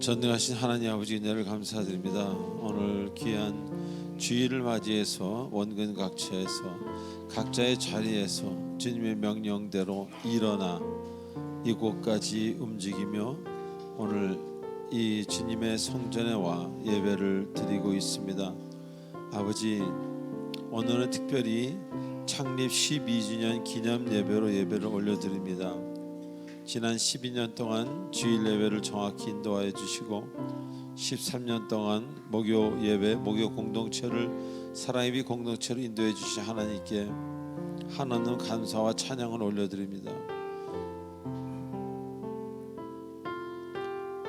전능하신 하나님 아버지 은혜를 감사드립니다. 오늘 귀한 주일을 맞이해서 원근 각처에서 각자의 자리에서 주님의 명령대로 일어나 이곳까지 움직이며 오늘 이 주님의 성전에 와 예배를 드리고 있습니다. 아버지, 오늘은 특별히 창립 12주년 기념 예배로 예배를 올려드립니다. 지난 12년 동안 주일 예배를 정확히 인도하여 주시고 13년 동안 목요 예배, 목요 공동체를 사랑예배 공동체로 인도해 주신 하나님께 하나님 감사와 찬양을 올려드립니다.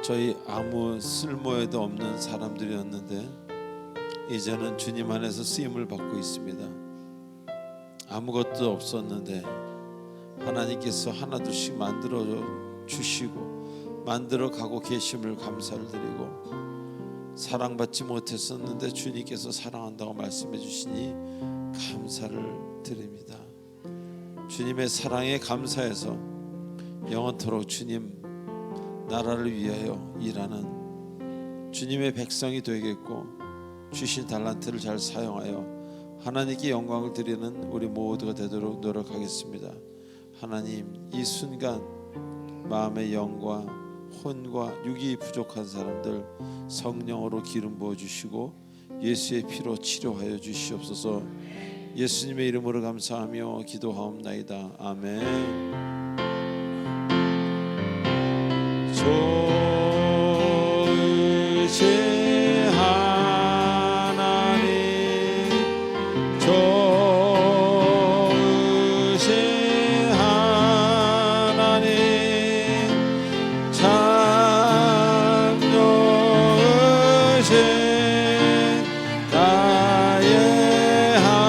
저희 아무 쓸모에도 없는 사람들이었는데 이제는 주님 안에서 쓰임을 받고 있습니다. 아무것도 없었는데 하나님께서 하나둘씩 만들어 주시고 만들어 가고 계심을 감사를 드리고, 사랑받지 못했었는데 주님께서 사랑한다고 말씀해 주시니 감사를 드립니다. 주님의 사랑에 감사해서 영원토록 주님 나라를 위하여 일하는 주님의 백성이 되겠고, 주신 달란트를 잘 사용하여 하나님께 영광을 드리는 우리 모두가 되도록 노력하겠습니다. 하나님, 이 순간 마음의 영과 혼과 육이 부족한 사람들 성령으로 기름 부어주시고 예수의 피로 치료하여 주시옵소서. 예수님의 이름으로 감사하며 기도하옵나이다. 아멘. 좋으신 하나님, 좋으신 하나님, 참 좋으신 나의 하나님,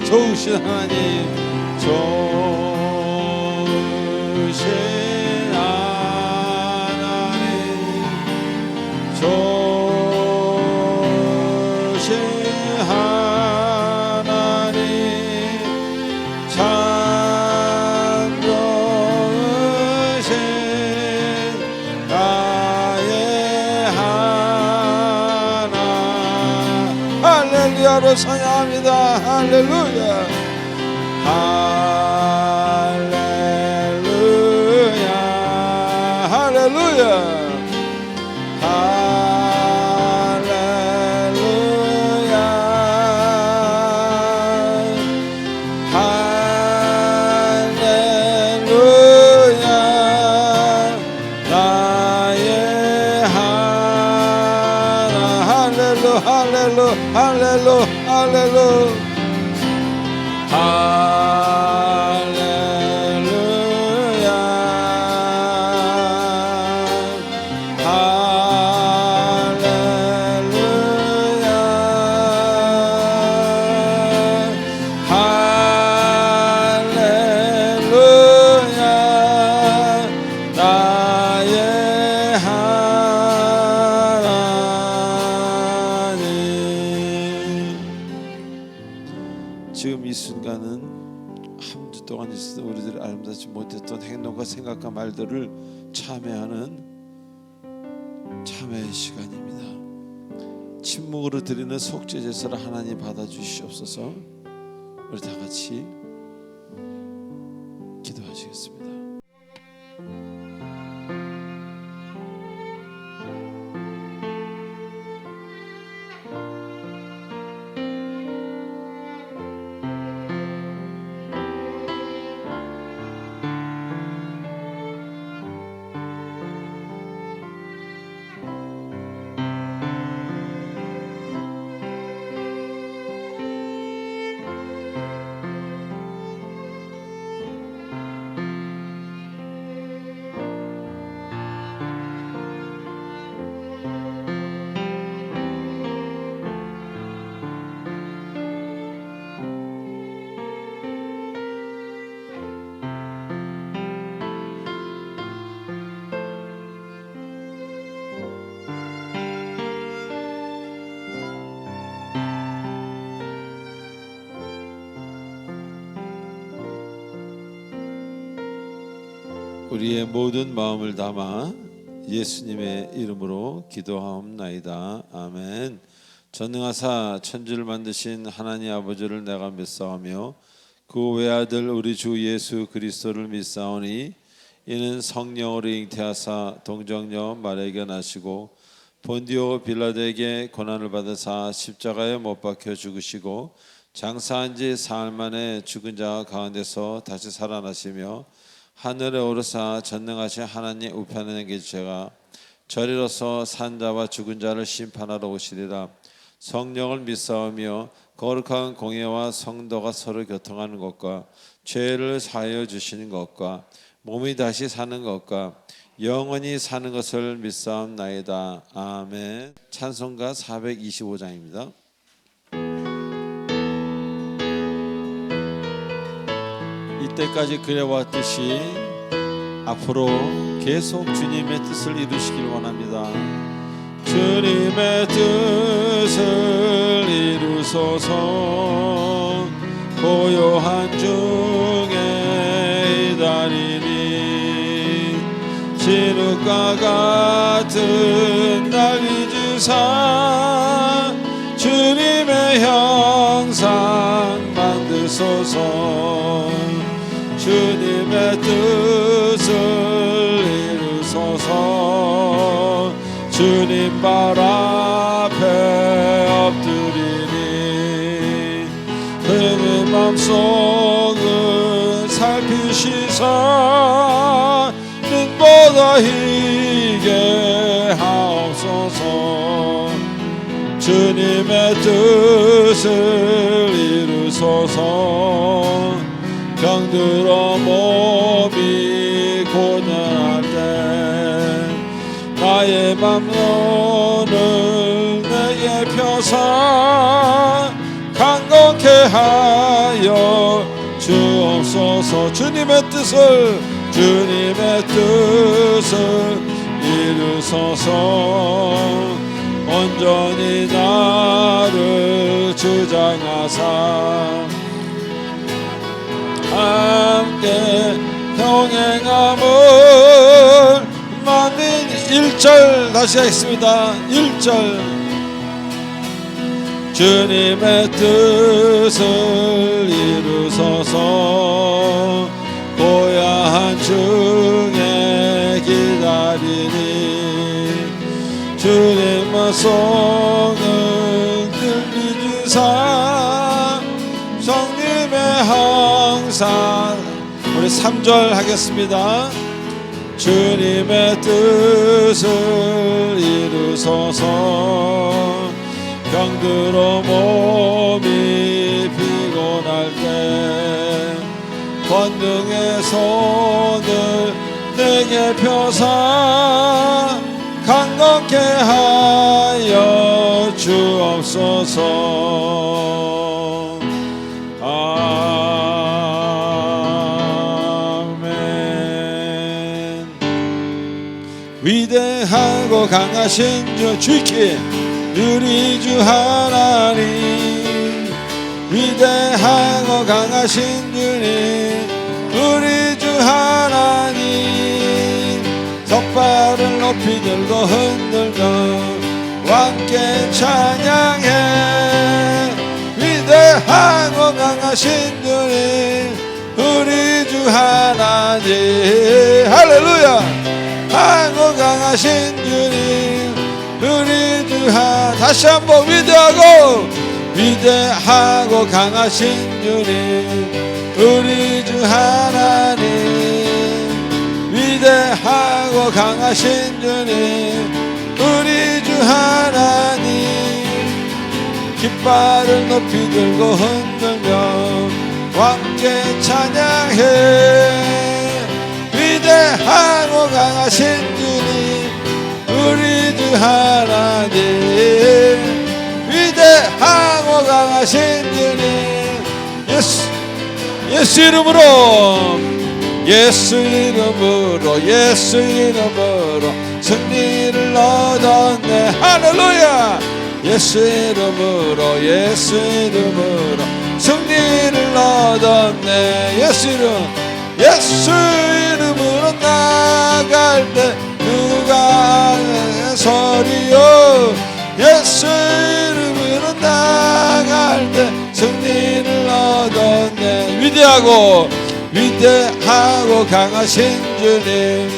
좋으신 하나님, 좋으신 하나님, 좋으신 하나님, 참 좋으신 나의 하나. 할렐루야로 찬양합니다. 할렐루야. 할렐루야, 할렐루야, 할렐루야, 할렐루야, 나의 하나. 할렐루, 할렐루, 할렐루, 할렐루. 할렐루야, 할렐루야, 할렐루야, 나의 하나님. 지금 이 순간은 한 주 동안 있었던 우리들이 아름답지 못했던 행동과 생각과 말들을 참회하는 참회의 시간입니다. 침묵으로 드리는 속죄 제사를 하나님 받아주시옵소서. 우리 다 같이 기도하시겠습니다. 우리의 모든 마음을 담아 예수님의 이름으로 기도하옵나이다. 아멘. 전능하사 천지를 만드신 하나님 아버지를 내가 믿사오며 그 외아들 우리 주 예수 그리스도를 믿사오니 이는 성령으로 잉태하사 동정녀 마리아에게 나시고 본디오 빌라도에게 고난을 받으사 십자가에 못 박혀 죽으시고 장사한 지 사흘 만에 죽은 자 가운데서 다시 살아나시며 하늘에 오르사 전능하신 하나님 우편에 계시다가 저리로서 산 자와 죽은 자를 심판하러 오시리라. 성령을 믿사오며 거룩한 공예와 성도가 서로 교통하는 것과 죄를 사하여 주시는 것과 몸이 다시 사는 것과 영원히 사는 것을 믿사옵나이다. 아멘. 찬송가 425장입니다. 이때까지 그래왔듯이 앞으로 계속 주님의 뜻을 이루시길 원합니다. 주님의 뜻을 이루소서. 고요한 중에 기다리니 진흙과 같은 날 잊으사 주님의 형상 만드소서. 주님의 뜻을 이루소서. 주님 발 앞에 엎드리니 그의 맘속을 살피시사 눈보다 희게 하옵소서. 주님의 뜻을 이루소서. 병들어 몸이 고단할 때 나의 맘론을 내게 펴사 강건케 하여 주옵소서. 주님의 뜻을 이루소서. 온전히 나를 주장하사 함께 동행함을 만든 1절 다시 하겠습니다. 1절 주님의 뜻을 이루소서. 고야한 중에 기다리니 주님의 손을 들리주사 성님의 항상. 우리 3절 하겠습니다. 주님의 뜻을 이루소서. 병들어 몸이 피곤할 때 권능의 손을 내게 펴사 강건케 하여 주옵소서. 아멘. 위대하고 강하신 주 주께 우리 주 하나님. 위대하고 강하신 주님 우리 주 하나님. 깃발을 높이 들고 흔들며 함께 찬양해. 위대하고 강하신 주님 우리 주 하나님. 할렐루야. 하고 강하신 주님 우리 주 하나님. 다시 한번 위대하고 강하신 주님 우리 주 하나님. 위대하고 강하신 주님 우리 주 하나님. 깃발을 높이 들고 흔들며 함께 찬양해. 위대하고 강하신 주님 우리 주 하나님. 위대하고 강하신 주님. 예수 이름으로 예수 이름으로 승리를 얻었네. 할렐루야. 예수 이름으로 승리를 얻었네. 예수 이름으로 나 나갈 때 누가 소리요 예수 이름으로 나갈 때 승리를 얻었네. 위대하고 강하신 주님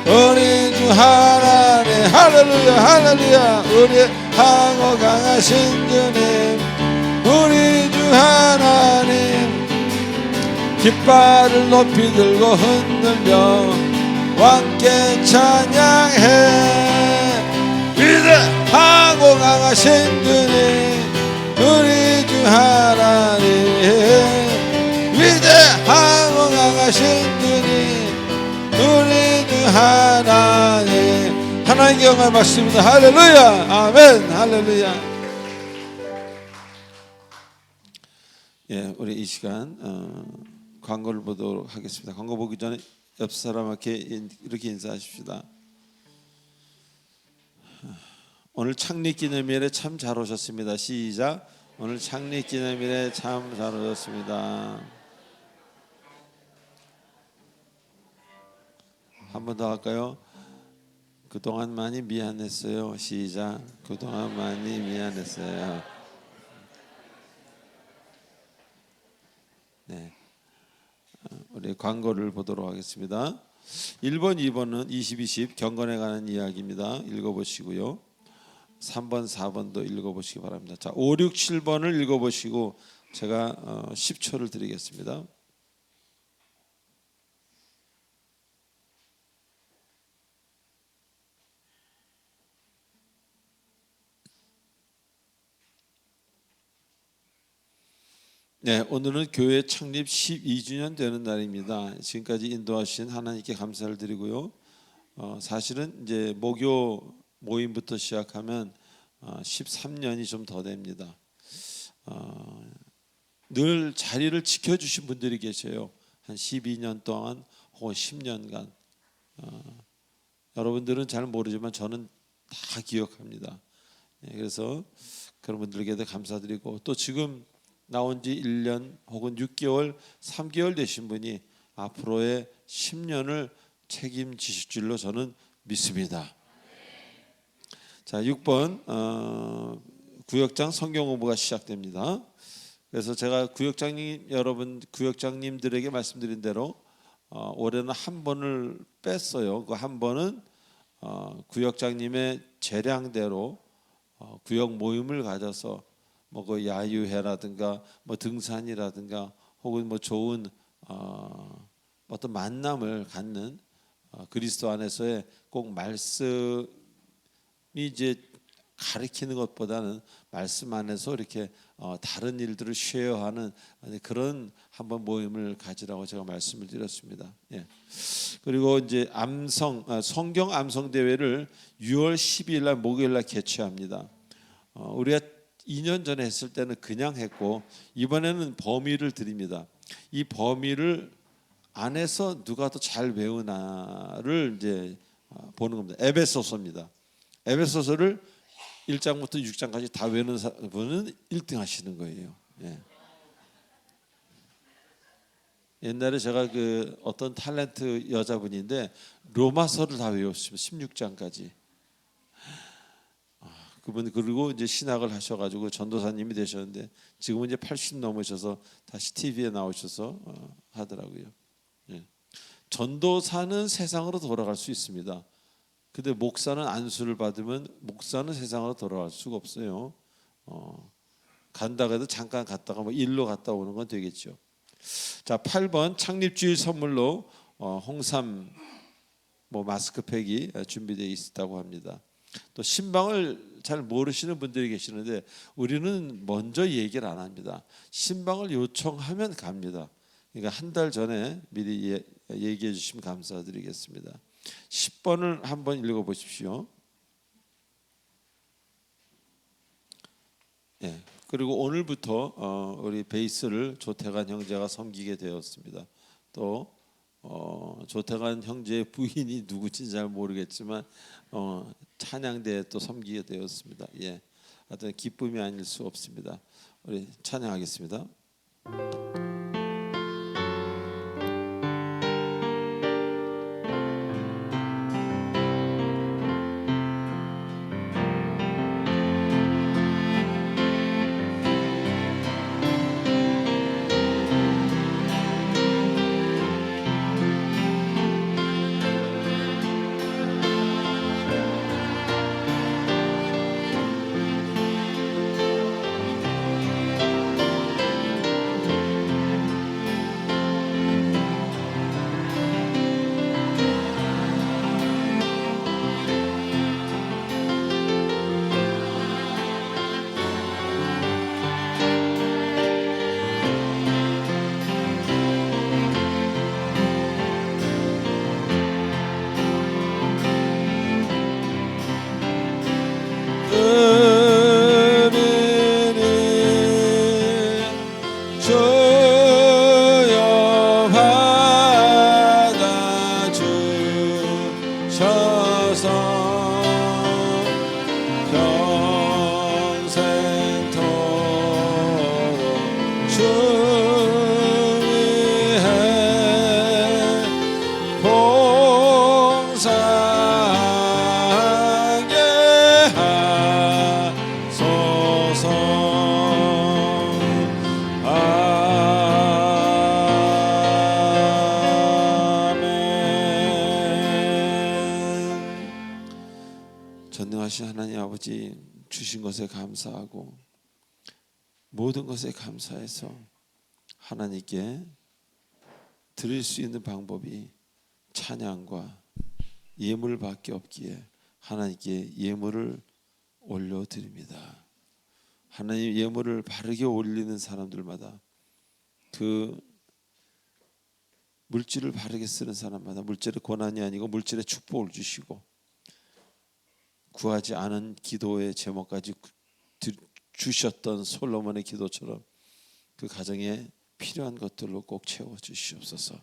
우리 주 하나님 할렐루야 할렐루야 위대하고 강하신 주님 우리 주 하나님 깃발을 높이 들고 흔들며 왕께 찬양해. 위대하고 강하신 주님 우리 주 하나님 위대하고 강하신 주님 우리 주 하나님 하나님께 영광을 받습니다. 할렐루야 아멘 할렐루야. 예, 우리 이 시간 광고를 보도록 하겠습니다. 광고 보기 전에 옆 사람에게 이렇게 인사하십시다. 오늘 창립기념일에 참 잘 오셨습니다. 시작. 오늘 창립기념일에 참 잘 오셨습니다. 한 번 더 할까요? 그동안 많이 미안했어요. 시작. 그동안 많이 미안했어요. 네. 우리 광고를 보도록 하겠습니다. 1번, 2번은 2020 경건에 관한 이야기입니다. 읽어보시고요. 3번, 4번도 읽어보시기 바랍니다. 자, 5, 6, 7번을 읽어보시고 제가 10초를 드리겠습니다. 네, 오늘은 교회 창립 12주년 되는 날입니다. 지금까지 인도하신 하나님께 감사를 드리고요. 사실은 이제 목요 모임부터 시작하면 13년이 좀 더 됩니다. 늘 자리를 지켜주신 분들이 계세요. 한 12년 동안 혹은 10년간. 여러분들은 잘 모르지만 저는 다 기억합니다. 그래서 그런 분들에게도 감사드리고 또 지금 나온 지 1년 혹은 6개월, 3개월 되신 분이 앞으로의 10년을 책임지실 줄로 저는 믿습니다. 자, 6번 구역장 성경 공부가 시작됩니다. 그래서 제가 구역장님들에게 말씀드린 대로 올해는 한 번을 뺐어요. 그 한 번은 구역장님의 재량대로 구역 모임을 가져서 뭐 그 야유회라든가 뭐 등산이라든가 혹은 뭐 좋은 어떤 만남을 갖는 그리스도 안에서의 꼭 말씀이 이제 가르치는 것보다는 말씀 안에서 이렇게 다른 일들을 쉐어하는 그런 한번 모임을 가지라고 제가 말씀을 드렸습니다. 예. 그리고 이제 성경 암송 대회를 6월 12일 날 목요일 날 개최합니다. 우리가 2년 전에 했을 때는 그냥 했고 이번에는 범위를 드립니다. 이 범위를 안에서 누가 더 잘 배우나를 이제 보는 겁니다. 에베소서입니다. 에베소서를 1장부터 6장까지 다 외우는 분은 1등 하시는 거예요. 예. 옛날에 제가 그 어떤 탤런트 여자분인데 로마서를 다 외웠습니다. 16장까지. 그분 그리고 이제 신학을 하셔가지고 전도사님이 되셨는데 지금은 이제 80 넘으셔서 다시 TV에 나오셔서 하더라고요. 예. 전도사는 세상으로 돌아갈 수 있습니다. 근데 목사는 안수를 받으면 목사는 세상으로 돌아갈 수가 없어요. 간다고 해도 잠깐 갔다가 뭐 일로 갔다 오는 건 되겠죠. 자, 8번 창립주일 선물로 홍삼 뭐 마스크팩이 준비되어 있다고 합니다. 또 신방을 잘 모르시는 분들이 계시는데 우리는 먼저 얘기를 안 합니다. 신방을 요청하면 갑니다. 그러니까 한 달 전에 미리 얘기해 주시면 감사드리겠습니다. 10번을 한번 읽어보십시오. 예. 그리고 오늘부터 우리 베이스를 조태관 형제가 섬기게 되었습니다. 또 조태관 형제의 부인이 누구인지 잘 모르겠지만 찬양대에 또 섬기게 되었습니다. 예, 하여튼 기쁨이 아닐 수 없습니다. 우리 찬양하겠습니다. 주의해 봉사하게 하소서. 전능하신 하나님 아버지, 주신 것에 감사하고 모든 것에 감사해서 하나님께 드릴 수 있는 방법이 찬양과 예물밖에 없기에 하나님께 예물을 올려드립니다. 하나님, 예물을 바르게 올리는 사람들마다, 그 물질을 바르게 쓰는 사람마다 물질의 고난이 아니고 물질의 축복을 주시고, 구하지 않은 기도의 제목까지 주셨던 솔로몬의 기도처럼 그 가정에 필요한 것들로 꼭 채워 주시옵소서.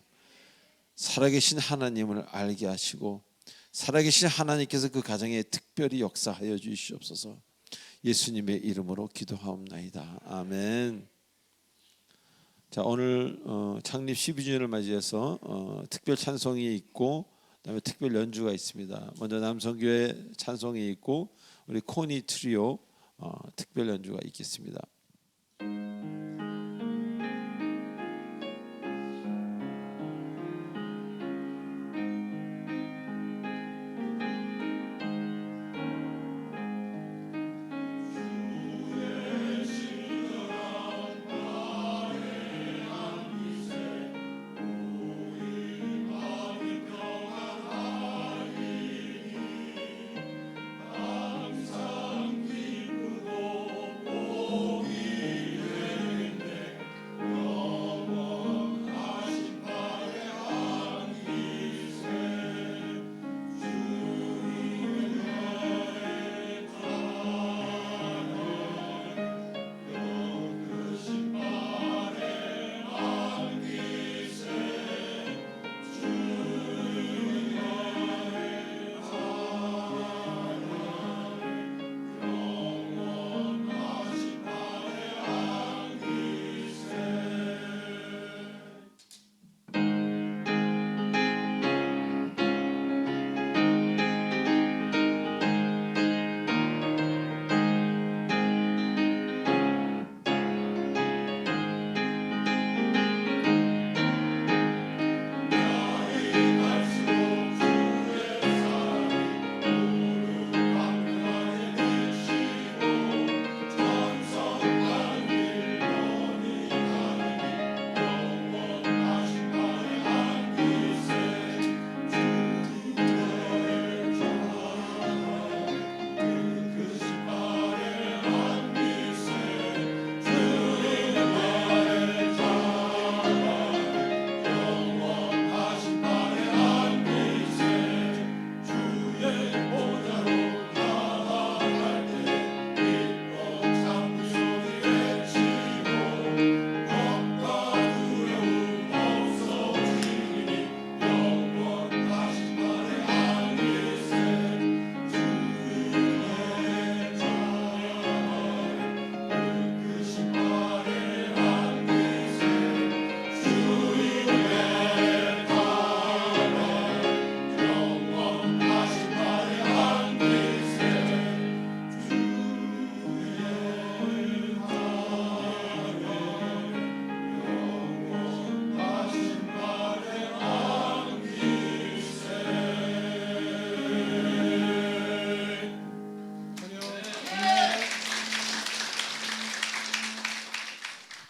살아계신 하나님을 알게 하시고 살아계신 하나님께서 그 가정에 특별히 역사하여 주시옵소서. 예수님의 이름으로 기도하옵나이다. 아멘. 자, 오늘 창립 12주년을 맞이해서 특별 찬송이 있고 그다음에 특별 연주가 있습니다. 먼저 남성교회 찬송이 있고 우리 코니 트리오 특별 연주가 있겠습니다.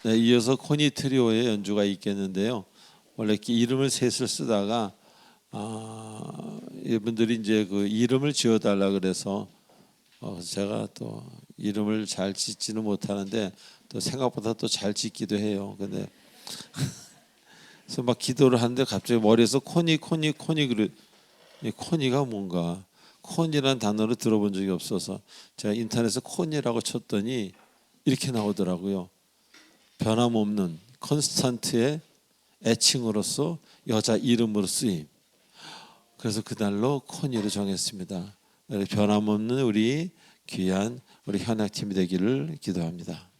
네, 이어서 코니 트리오의 연주가 있겠는데요. 원래 이렇게 이름을 셋을 쓰다가 이분들이 이제 그 이름을 지어달라 그래서 제가 또 이름을 잘 짓지는 못하는데 또 생각보다 또 잘 짓기도 해요. 근데 그래서 막 기도를 하는데 갑자기 머리에서 코니 그래. 코니가 뭔가, 코니라는 단어를 들어본 적이 없어서 제가 인터넷에 코니라고 쳤더니 이렇게 나오더라고요. 변함없는 컨스탄트의 애칭으로서 여자 이름으로 쓰임. 그래서 그날로 코니를 정했습니다. 변함없는 우리 귀한 우리 현악팀이 되기를 기도합니다.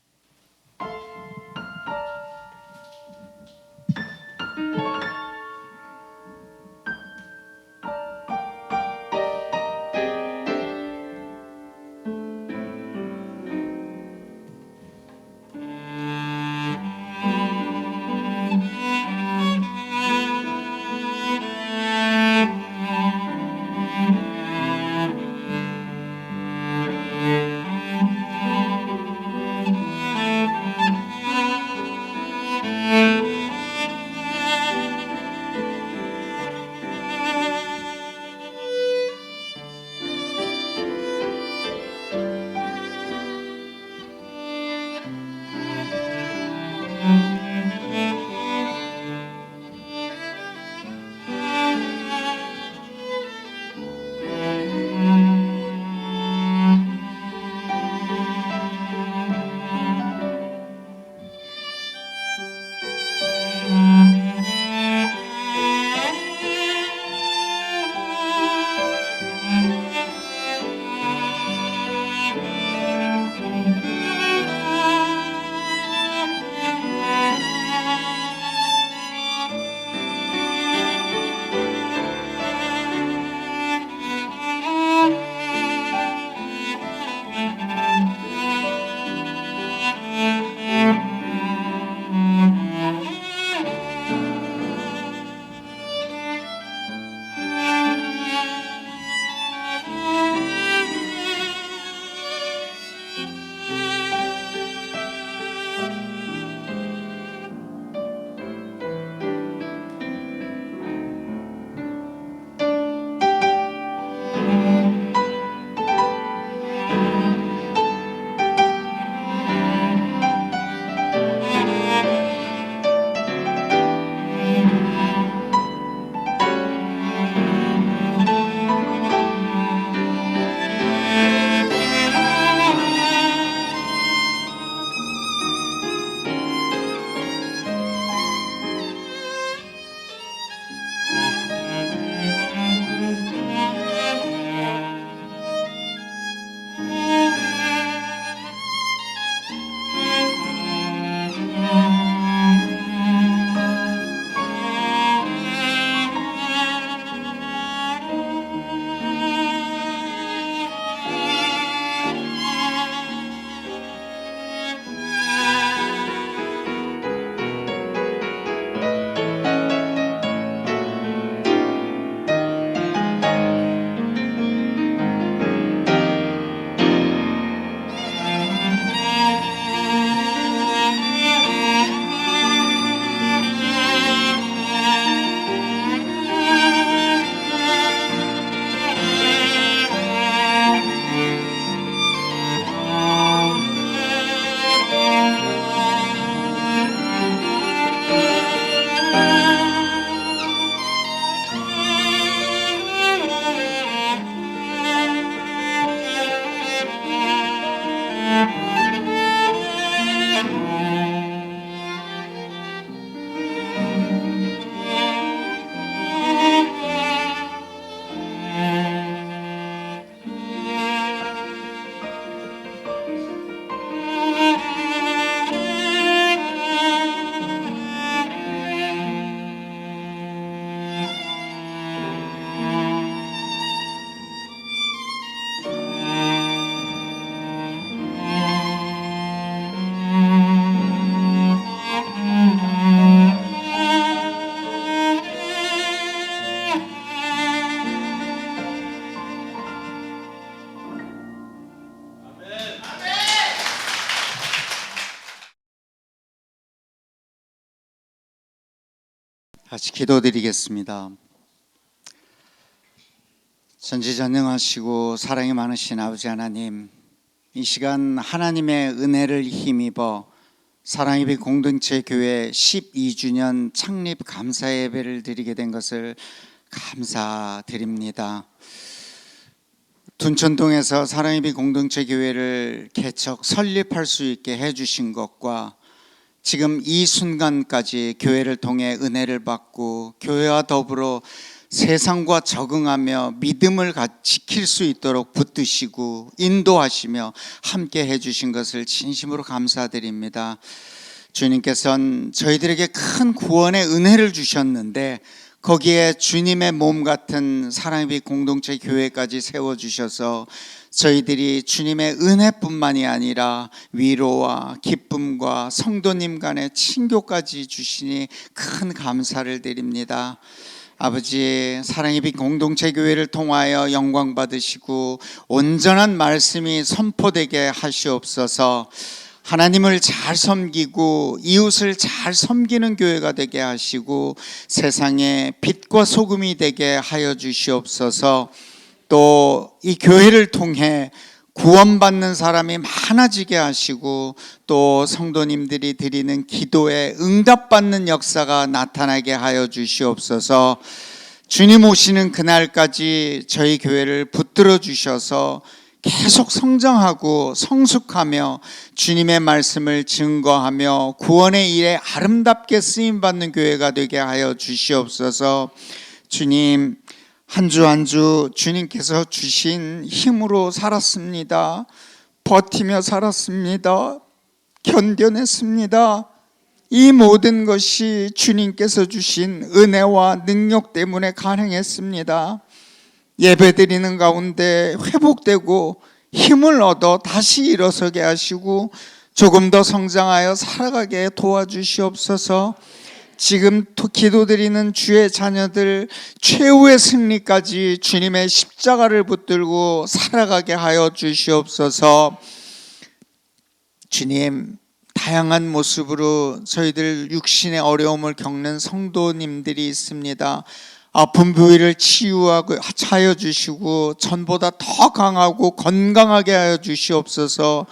같이 기도드리겠습니다. 전지전능하시고 사랑이 많으신 아버지 하나님, 이 시간 하나님의 은혜를 힘입어 사랑의 빛 공동체 교회 12주년 창립 감사 예배를 드리게 된 것을 감사드립니다. 둔천동에서 사랑의 빛 공동체 교회를 개척 설립할 수 있게 해주신 것과 지금 이 순간까지 교회를 통해 은혜를 받고 교회와 더불어 세상과 적응하며 믿음을 지킬 수 있도록 붙드시고 인도하시며 함께 해주신 것을 진심으로 감사드립니다. 주님께서는 저희들에게 큰 구원의 은혜를 주셨는데 거기에 주님의 몸 같은 사랑의 빛 공동체 교회까지 세워주셔서 저희들이 주님의 은혜뿐만이 아니라 위로와 기쁨과 성도님 간의 친교까지 주시니 큰 감사를 드립니다. 아버지, 사랑의 빛 공동체 교회를 통하여 영광 받으시고 온전한 말씀이 선포되게 하시옵소서. 하나님을 잘 섬기고 이웃을 잘 섬기는 교회가 되게 하시고 세상에 빛과 소금이 되게 하여 주시옵소서. 또 이 교회를 통해 구원받는 사람이 많아지게 하시고 또 성도님들이 드리는 기도에 응답받는 역사가 나타나게 하여 주시옵소서. 주님 오시는 그날까지 저희 교회를 붙들어 주셔서 계속 성장하고 성숙하며 주님의 말씀을 증거하며 구원의 일에 아름답게 쓰임받는 교회가 되게 하여 주시옵소서. 주님, 한 주 한 주 주님께서 주신 힘으로 살았습니다. 버티며 살았습니다. 견뎌냈습니다. 이 모든 것이 주님께서 주신 은혜와 능력 때문에 가능했습니다. 예배드리는 가운데 회복되고 힘을 얻어 다시 일어서게 하시고 조금 더 성장하여 살아가게 도와주시옵소서. 지금 기도드리는 주의 자녀들 최후의 승리까지 주님의 십자가를 붙들고 살아가게 하여 주시옵소서. 주님, 다양한 모습으로 저희들 육신의 어려움을 겪는 성도님들이 있습니다. 아픈 부위를 치유하고 하여 주시고 전보다 더 강하고 건강하게 하여 주시옵소서.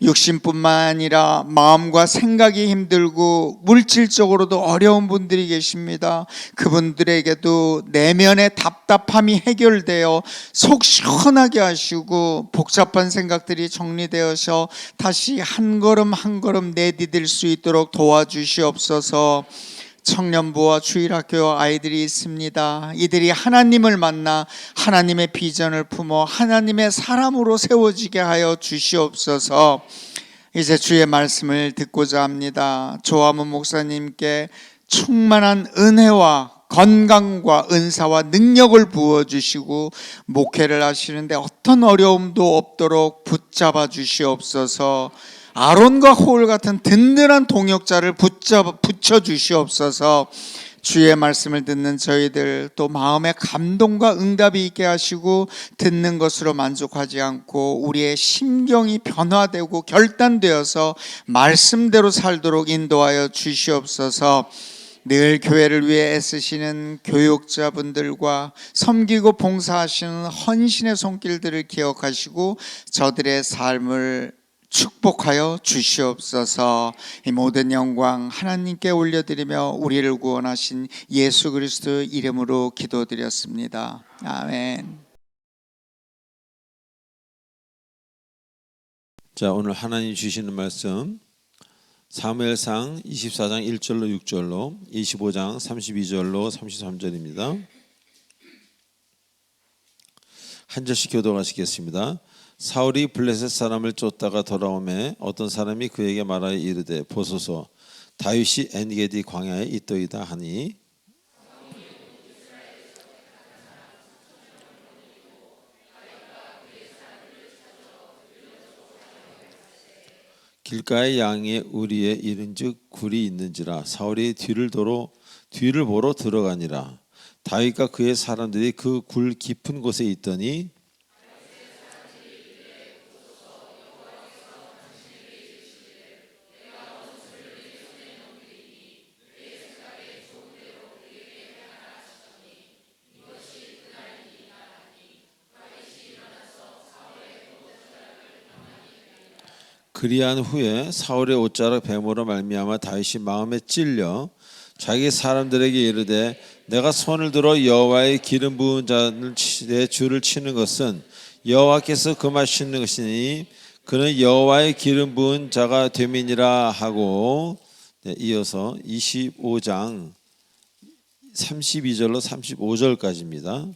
육신뿐만 아니라 마음과 생각이 힘들고 물질적으로도 어려운 분들이 계십니다. 그분들에게도 내면의 답답함이 해결되어 속 시원하게 하시고 복잡한 생각들이 정리되어서 다시 한 걸음 한 걸음 내디딜 수 있도록 도와주시옵소서. 청년부와 주일학교 아이들이 있습니다. 이들이 하나님을 만나 하나님의 비전을 품어 하나님의 사람으로 세워지게 하여 주시옵소서. 이제 주의 말씀을 듣고자 합니다. 조화문 목사님께 충만한 은혜와 건강과 은사와 능력을 부어주시고 목회를 하시는데 어떤 어려움도 없도록 붙잡아 주시옵소서. 아론과 홀 같은 든든한 동역자를 붙여 주시옵소서. 주의 말씀을 듣는 저희들 또 마음의 감동과 응답이 있게 하시고 듣는 것으로 만족하지 않고 우리의 심경이 변화되고 결단되어서 말씀대로 살도록 인도하여 주시옵소서. 늘 교회를 위해 애쓰시는 교육자분들과 섬기고 봉사하시는 헌신의 손길들을 기억하시고 저들의 삶을 축복하여 주시옵소서. 이 모든 영광 하나님께 올려드리며 우리를 구원하신 예수 그리스도 이름으로 기도드렸습니다. 아멘. 자, 오늘 하나님 주시는 말씀 사무엘상 24장 1절로 6절로 25장 32절로 33절입니다. 한 절씩 교독하시겠습니다. 사울이 블레셋 사람을 쫓다가 돌아오매 어떤 사람이 그에게 말하여 이르되 보소서 다윗이 엔게디 광야에 있더이다 하니 길가의 양의 우리에 이른즉 굴이 있는지라 사울이 뒤를 보러 들어가니라. 다윗과 그의 사람들이 그 굴 깊은 곳에 있더니 그리한 후에 사울의 옷자락 베모로 말미암아 다윗이 마음에 찔려 자기 사람들에게 이르되 내가 손을 들어 여호와의 기름 부은 자의 줄을 치는 것은 여호와께서 금하시는 것이니 그는 여호와의 기름 부은 자가 됨이니라 하고, 이어서 25장 32절로 35절까지입니다.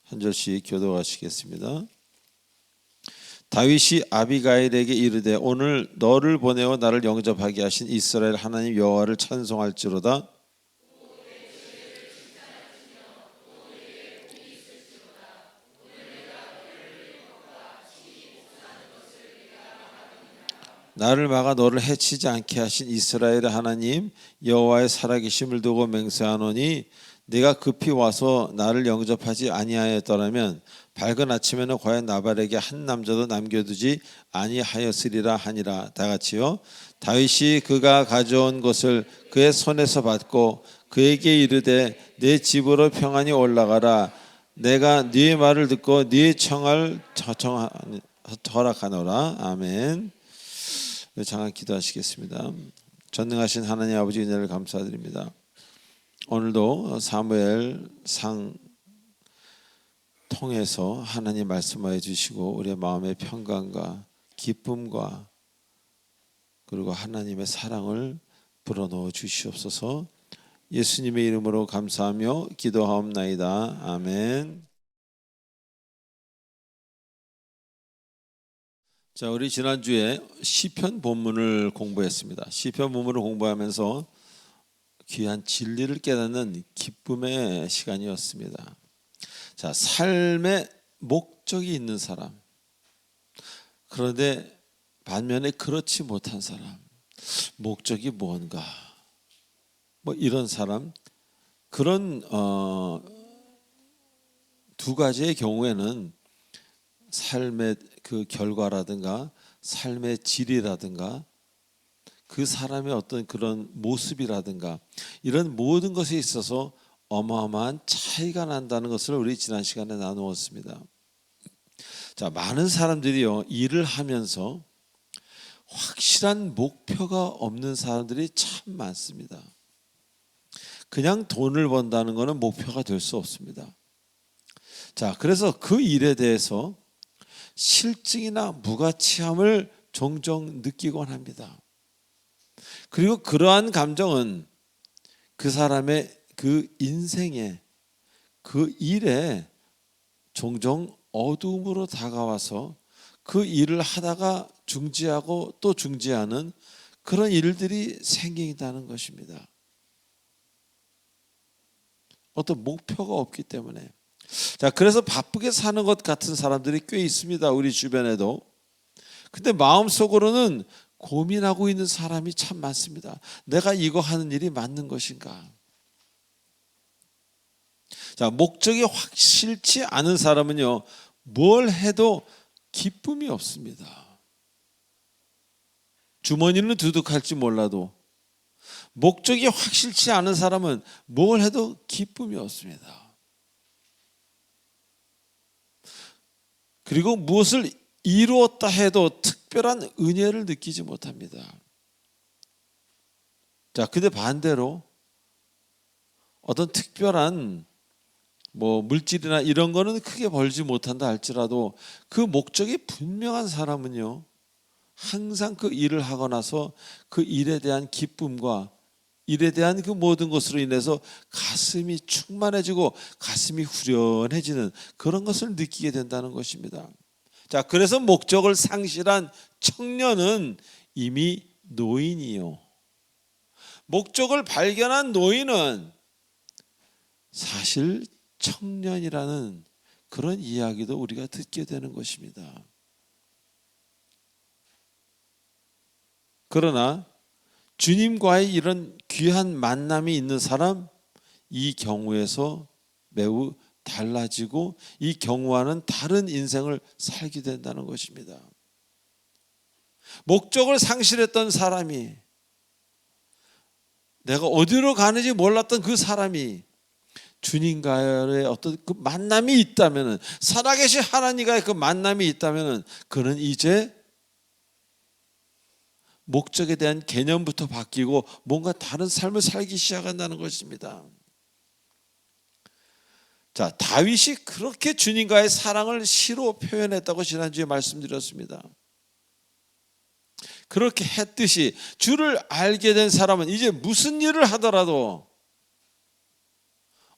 한 절씩 교독하시겠습니다. 다윗이 아비가일에게 이르되 오늘 너를 보내어 나를 영접하게 하신 이스라엘 하나님 여호와를 찬송할지로다. 나를 막아 너를 해치지 않게 하신 이스라엘의 하나님 여호와의 살아계심을 두고 맹세하노니 네가 급히 와서 나를 영접하지 아니하였더라면 밝은 아침에는 과연 나발에게 한 남자도 남겨두지 아니하였으리라 하니라. 다 같이요. 다윗이 그가 가져온 것을 그의 손에서 받고 그에게 이르되 내 집으로 평안히 올라가라. 내가 네 말을 듣고 네 청을 허락하노라. 아멘. 잠깐 기도하시겠습니다. 전능하신 하나님 아버지 은혜를 감사드립니다. 오늘도 사무엘상 통해서 하나님 말씀하여 주시고 우리의 마음의 평강과 기쁨과 그리고 하나님의 사랑을 불어넣어 주시옵소서. 예수님의 이름으로 감사하며 기도하옵나이다. 아멘. 자, 우리 지난주에 시편 본문을 공부했습니다. 시편 본문을 공부하면서 귀한 진리를 깨닫는 기쁨의 시간이었습니다. 자, 삶의 목적이 있는 사람, 그런데 반면에 그렇지 못한 사람, 목적이 뭔가, 뭐 이런 사람, 그런 두 가지의 경우에는 삶의 그 결과라든가 삶의 질이라든가 그 사람의 어떤 그런 모습이라든가 이런 모든 것에 있어서 어마어마한 차이가 난다는 것을 우리 지난 시간에 나누었습니다. 자, 많은 사람들이요 일을 하면서 확실한 목표가 없는 사람들이 참 많습니다. 그냥 돈을 번다는 것은 목표가 될 수 없습니다. 자, 그래서 그 일에 대해서 실증이나 무가치함을 종종 느끼곤 합니다. 그리고 그러한 감정은 그 사람의 그 인생에 그 일에 종종 어두움으로 다가와서 그 일을 하다가 중지하고 또 중지하는 그런 일들이 생긴다는 것입니다. 어떤 목표가 없기 때문에. 자, 그래서 바쁘게 사는 것 같은 사람들이 꽤 있습니다. 우리 주변에도. 근데 마음속으로는 고민하고 있는 사람이 참 많습니다. 내가 이거 하는 일이 맞는 것인가? 자, 목적이 확실치 않은 사람은요, 뭘 해도 기쁨이 없습니다. 주머니는 두둑할지 몰라도 목적이 확실치 않은 사람은 뭘 해도 기쁨이 없습니다. 그리고 무엇을 이루었다 해도 특별한 은혜를 느끼지 못합니다. 자, 근데 반대로 어떤 특별한 뭐 물질이나 이런 거는 크게 벌지 못한다 할지라도 그 목적이 분명한 사람은요, 항상 그 일을 하고 나서 그 일에 대한 기쁨과 일에 대한 그 모든 것으로 인해서 가슴이 충만해지고 가슴이 후련해지는 그런 것을 느끼게 된다는 것입니다. 자, 그래서 목적을 상실한 청년은 이미 노인이요. 목적을 발견한 노인은 사실 청년이라는 그런 이야기도 우리가 듣게 되는 것입니다. 그러나 주님과의 이런 귀한 만남이 있는 사람, 이 경우에서 매우 달라지고 이 경우와는 다른 인생을 살게 된다는 것입니다. 목적을 상실했던 사람이, 내가 어디로 가는지 몰랐던 그 사람이 주님과의 어떤 그 만남이 있다면은, 살아계신 하나님과의 그 만남이 있다면은, 그는 이제 목적에 대한 개념부터 바뀌고 뭔가 다른 삶을 살기 시작한다는 것입니다. 자, 다윗이 그렇게 주님과의 사랑을 시로 표현했다고 지난주에 말씀드렸습니다. 그렇게 했듯이 주를 알게 된 사람은 이제 무슨 일을 하더라도,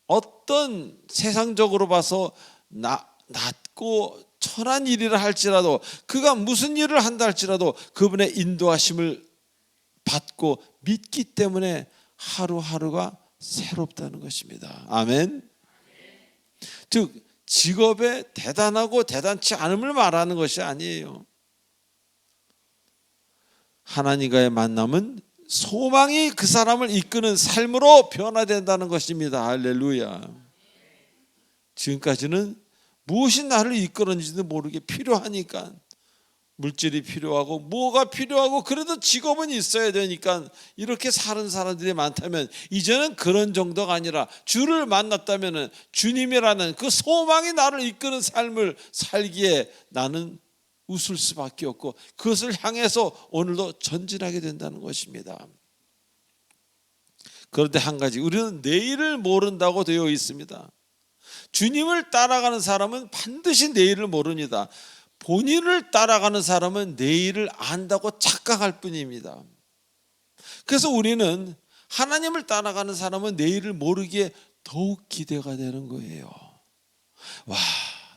어떤 세상적으로 봐서 낮고 천한 일이라 할지라도, 그가 무슨 일을 한다 할지라도 그분의 인도하심을 받고 믿기 때문에 하루하루가 새롭다는 것입니다. 아멘. 즉 직업에 대단하고 대단치 않음을 말하는 것이 아니에요. 하나님과의 만남은 소망이 그 사람을 이끄는 삶으로 변화된다는 것입니다. 할렐루야. 지금까지는 무엇이 나를 이끌었는지도 모르게 필요하니까, 물질이 필요하고 뭐가 필요하고 그래도 직업은 있어야 되니까 이렇게 사는 사람들이 많다면, 이제는 그런 정도가 아니라 주를 만났다면 주님이라는 그 소망이 나를 이끄는 삶을 살기에 나는 웃을 수밖에 없고, 그것을 향해서 오늘도 전진하게 된다는 것입니다. 그런데 한 가지, 우리는 내일을 모른다고 되어 있습니다. 주님을 따라가는 사람은 반드시 내일을 모릅니다. 본인을 따라가는 사람은 내일을 안다고 착각할 뿐입니다. 그래서 우리는 하나님을 따라가는 사람은 내일을 모르기에 더욱 기대가 되는 거예요. 와,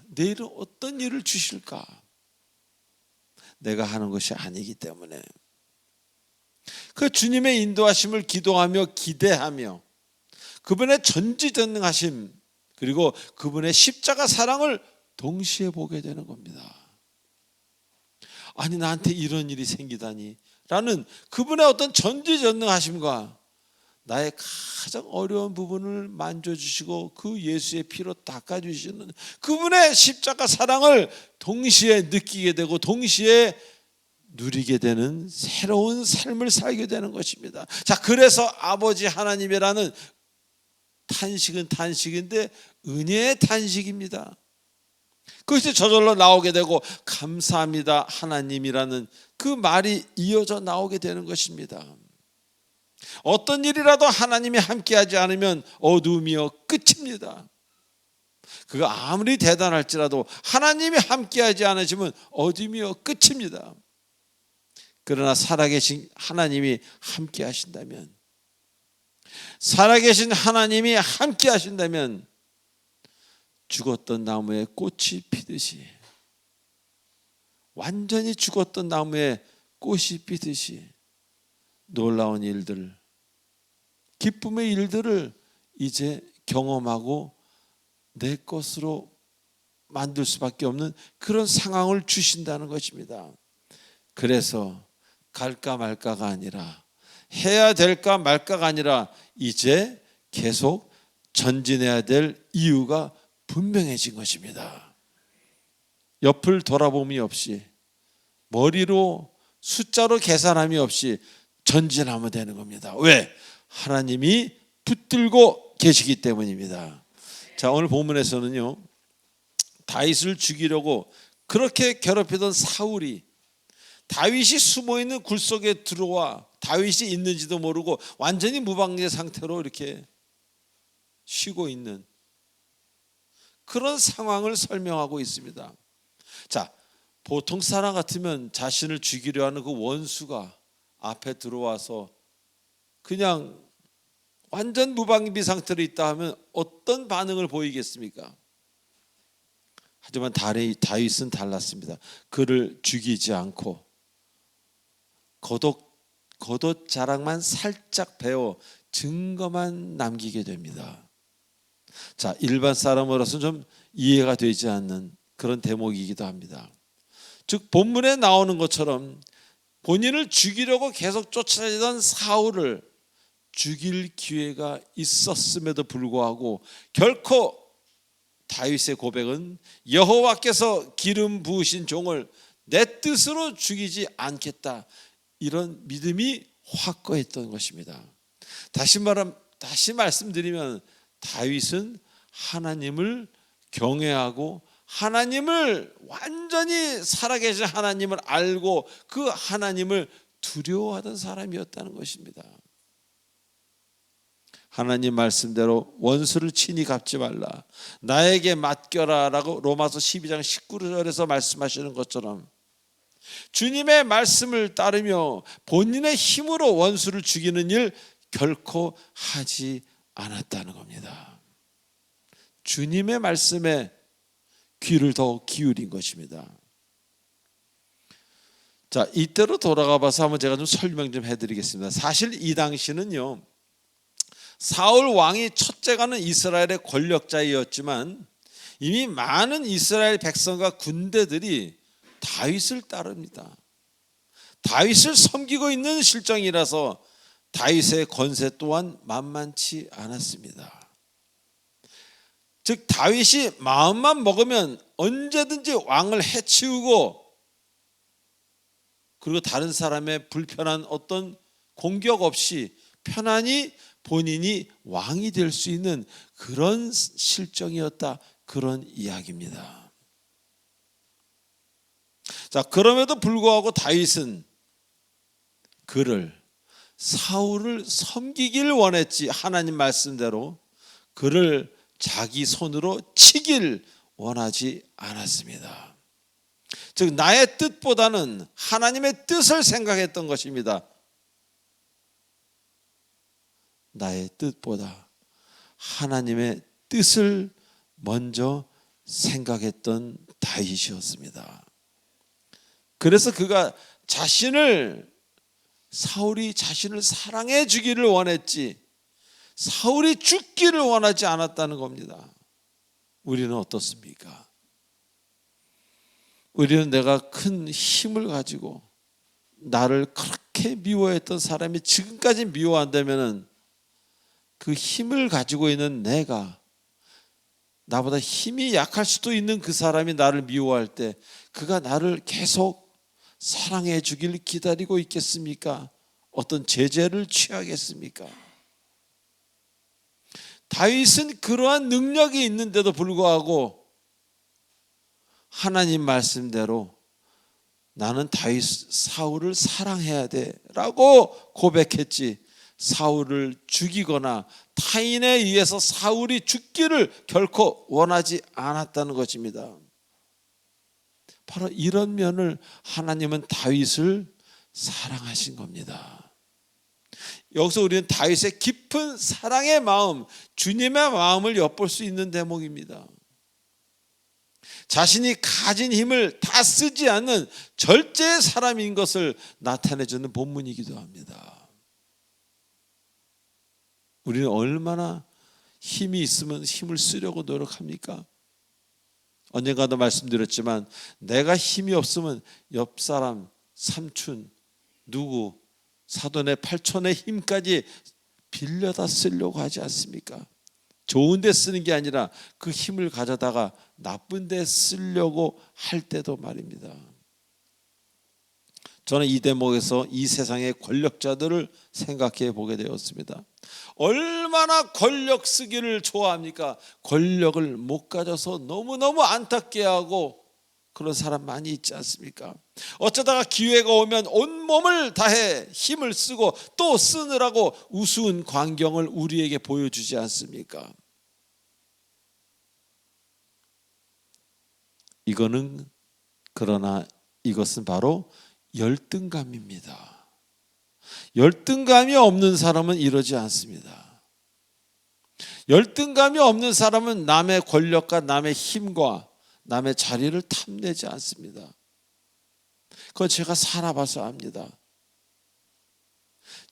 내일은 어떤 일을 주실까? 내가 하는 것이 아니기 때문에. 그 주님의 인도하심을 기도하며 기대하며 그분의 전지전능하심, 그리고 그분의 십자가 사랑을 동시에 보게 되는 겁니다. 아니, 나한테 이런 일이 생기다니 라는 그분의 어떤 전지전능하심과 나의 가장 어려운 부분을 만져주시고 그 예수의 피로 닦아주시는 그분의 십자가 사랑을 동시에 느끼게 되고 동시에 누리게 되는 새로운 삶을 살게 되는 것입니다. 자, 그래서 아버지 하나님이라는 탄식은 탄식인데 은혜의 탄식입니다. 그것이 저절로 나오게 되고 감사합니다 하나님이라는 그 말이 이어져 나오게 되는 것입니다. 어떤 일이라도 하나님이 함께하지 않으면 어둠이여 끝입니다. 그가 아무리 대단할지라도 하나님이 함께하지 않으시면 어둠이여 끝입니다. 그러나 살아계신 하나님이 함께하신다면, 살아계신 하나님이 함께하신다면 죽었던 나무에 꽃이 피듯이, 완전히 죽었던 나무에 꽃이 피듯이 놀라운 일들, 기쁨의 일들을 이제 경험하고 내 것으로 만들 수밖에 없는 그런 상황을 주신다는 것입니다. 그래서 갈까 말까가 아니라, 해야 될까 말까가 아니라 이제 계속 전진해야 될 이유가 분명해진 것입니다. 옆을 돌아봄이 없이, 머리로 숫자로 계산함이 없이 전진하면 되는 겁니다. 왜? 하나님이 붙들고 계시기 때문입니다. 자, 오늘 본문에서는요, 다윗을 죽이려고 그렇게 괴롭히던 사울이 다윗이 숨어있는 굴 속에 들어와 다윗이 있는지도 모르고 완전히 무방비 상태로 이렇게 쉬고 있는 그런 상황을 설명하고 있습니다. 자, 보통 사람 같으면 자신을 죽이려 하는 그 원수가 앞에 들어와서 그냥 완전 무방비 상태로 있다 하면 어떤 반응을 보이겠습니까? 하지만 다윗은 달랐습니다. 그를 죽이지 않고 겉옷 자락만 살짝 베어 증거만 남기게 됩니다. 자, 일반 사람으로서 좀 이해가 되지 않는 그런 대목이기도 합니다. 즉 본문에 나오는 것처럼 본인을 죽이려고 계속 쫓아다니던 사울을 죽일 기회가 있었음에도 불구하고 결코 다윗의 고백은 여호와께서 기름 부으신 종을 내 뜻으로 죽이지 않겠다, 이런 믿음이 확고했던 것입니다. 다시 말씀드리면 다윗은 하나님을 경외하고 하나님을 완전히 살아계신 하나님을 알고 그 하나님을 두려워하던 사람이었다는 것입니다. 하나님 말씀대로 원수를 친히 갚지 말라, 나에게 맡겨라 라고 로마서 12장 19절에서 말씀하시는 것처럼 주님의 말씀을 따르며 본인의 힘으로 원수를 죽이는 일 결코 하지 않았다는 겁니다. 주님의 말씀에 귀를 더 기울인 것입니다. 자, 이때로 돌아가 봐서 한번 제가 좀 설명 좀 해드리겠습니다. 사실 이 당시는요, 사울 왕이 첫째가는 이스라엘의 권력자이었지만 이미 많은 이스라엘 백성과 군대들이 다윗을 따릅니다. 다윗을 섬기고 있는 실정이라서 다윗의 권세 또한 만만치 않았습니다. 즉 다윗이 마음만 먹으면 언제든지 왕을 해치우고 그리고 다른 사람의 불편한 어떤 공격 없이 편안히 본인이 왕이 될 수 있는 그런 실정이었다, 그런 이야기입니다. 자, 그럼에도 불구하고 다윗은 사울을 섬기길 원했지 하나님 말씀대로 그를 자기 손으로 치길 원하지 않았습니다. 즉 나의 뜻보다는 하나님의 뜻을 생각했던 것입니다. 나의 뜻보다 하나님의 뜻을 먼저 생각했던 다윗이었습니다. 그래서 그가 사울이 자신을 사랑해 주기를 원했지 사울이 죽기를 원하지 않았다는 겁니다. 우리는 어떻습니까? 우리는 내가 큰 힘을 가지고 나를 그렇게 미워했던 사람이 지금까지 미워한다면 그 힘을 가지고 있는 내가, 나보다 힘이 약할 수도 있는 그 사람이 나를 미워할 때 그가 나를 계속 사랑해 주길 기다리고 있겠습니까? 어떤 제재를 취하겠습니까? 다윗은 그러한 능력이 있는데도 불구하고 하나님 말씀대로 나는 사울을 사랑해야 돼 라고 고백했지, 사울을 죽이거나 타인에 의해서 사울이 죽기를 결코 원하지 않았다는 것입니다. 바로 이런 면을 하나님은 다윗을 사랑하신 겁니다. 여기서 우리는 다윗의 깊은 사랑의 마음, 주님의 마음을 엿볼 수 있는 대목입니다. 자신이 가진 힘을 다 쓰지 않는 절제의 사람인 것을 나타내주는 본문이기도 합니다. 우리는 얼마나 힘이 있으면 힘을 쓰려고 노력합니까? 언젠가도 말씀드렸지만 내가 힘이 없으면 옆 사람, 삼촌, 누구, 사돈의 팔촌의 힘까지 빌려다 쓰려고 하지 않습니까? 좋은 데 쓰는 게 아니라 그 힘을 가져다가 나쁜 데 쓰려고 할 때도 말입니다. 저는 이 대목에서 이 세상의 권력자들을 생각해 보게 되었습니다. 얼마나 권력 쓰기를 좋아합니까? 권력을 못 가져서 너무너무 안타깝게 하고 그런 사람 많이 있지 않습니까? 어쩌다가 기회가 오면 온몸을 다해 힘을 쓰고 또 쓰느라고 우스운 광경을 우리에게 보여주지 않습니까? 그러나 이것은 바로 열등감입니다. 열등감이 없는 사람은 이러지 않습니다. 열등감이 없는 사람은 남의 권력과 남의 힘과 남의 자리를 탐내지 않습니다. 그건 제가 살아봐서 압니다.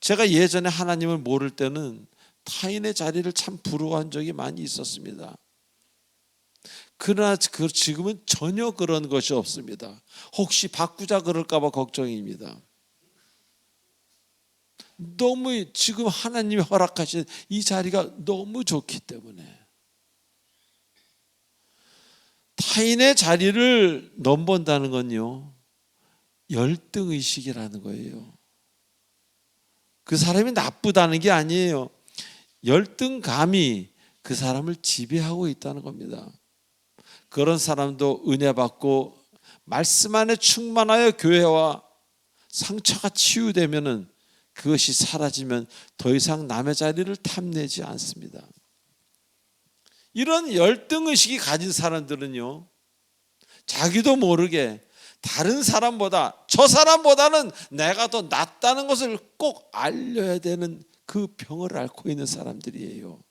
제가 예전에 하나님을 모를 때는 타인의 자리를 참 부러워한 적이 많이 있었습니다. 그러나 지금은 전혀 그런 것이 없습니다. 혹시 바꾸자 그럴까 봐 걱정입니다. 너무 지금 하나님이 허락하신 이 자리가 너무 좋기 때문에 타인의 자리를 넘본다는 건요, 열등의식이라는 거예요. 그 사람이 나쁘다는 게 아니에요. 열등감이 그 사람을 지배하고 있다는 겁니다. 그런 사람도 은혜 받고 말씀 안에 충만하여 교회와 상처가 치유되면은 그것이 사라지면 더 이상 남의 자리를 탐내지 않습니다. 이런 열등의식이 가진 사람들은요, 자기도 모르게 다른 사람보다, 저 사람보다는 내가 더 낫다는 것을 꼭 알려야 되는 그 병을 앓고 있는 사람들이에요.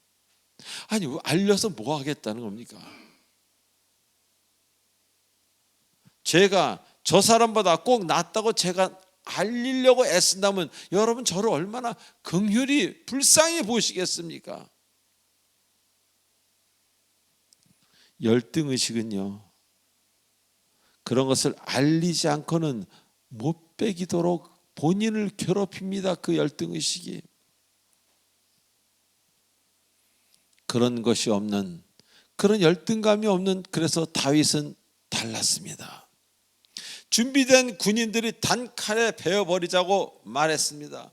아니, 알려서 뭐 하겠다는 겁니까? 제가 저 사람보다 꼭 낫다고 제가 알리려고 애쓴다면 여러분 저를 얼마나 긍휼히 불쌍히 보시겠습니까? 열등의식은요, 그런 것을 알리지 않고는 못 빼기도록 본인을 괴롭힙니다. 그 열등의식이. 그런 것이 없는, 그런 열등감이 없는, 그래서 다윗은 달랐습니다. 준비된 군인들이 단칼에 베어버리자고 말했습니다.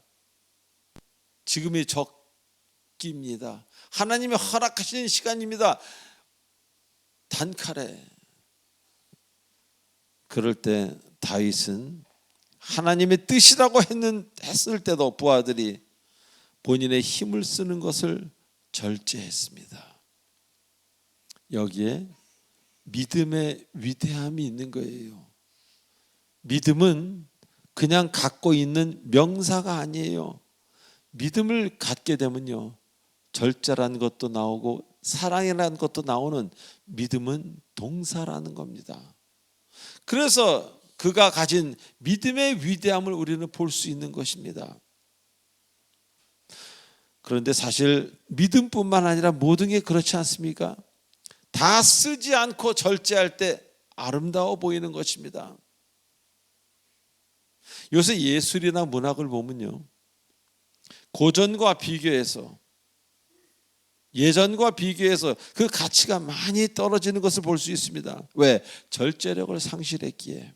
지금이 적기입니다. 하나님이 허락하시는 시간입니다. 단칼에. 그럴 때 다윗은 하나님의 뜻이라고 했을 때도 부하들이 본인의 힘을 쓰는 것을 절제했습니다. 여기에 믿음의 위대함이 있는 거예요. 믿음은 그냥 갖고 있는 명사가 아니에요. 믿음을 갖게 되면요, 절제라는 것도 나오고 사랑이라는 것도 나오는, 믿음은 동사라는 겁니다. 그래서 그가 가진 믿음의 위대함을 우리는 볼 수 있는 것입니다. 그런데 사실 믿음뿐만 아니라 모든 게 그렇지 않습니까? 다 쓰지 않고 절제할 때 아름다워 보이는 것입니다. 요새 예술이나 문학을 보면요, 고전과 비교해서, 예전과 비교해서 그 가치가 많이 떨어지는 것을 볼 수 있습니다. 왜? 절제력을 상실했기에.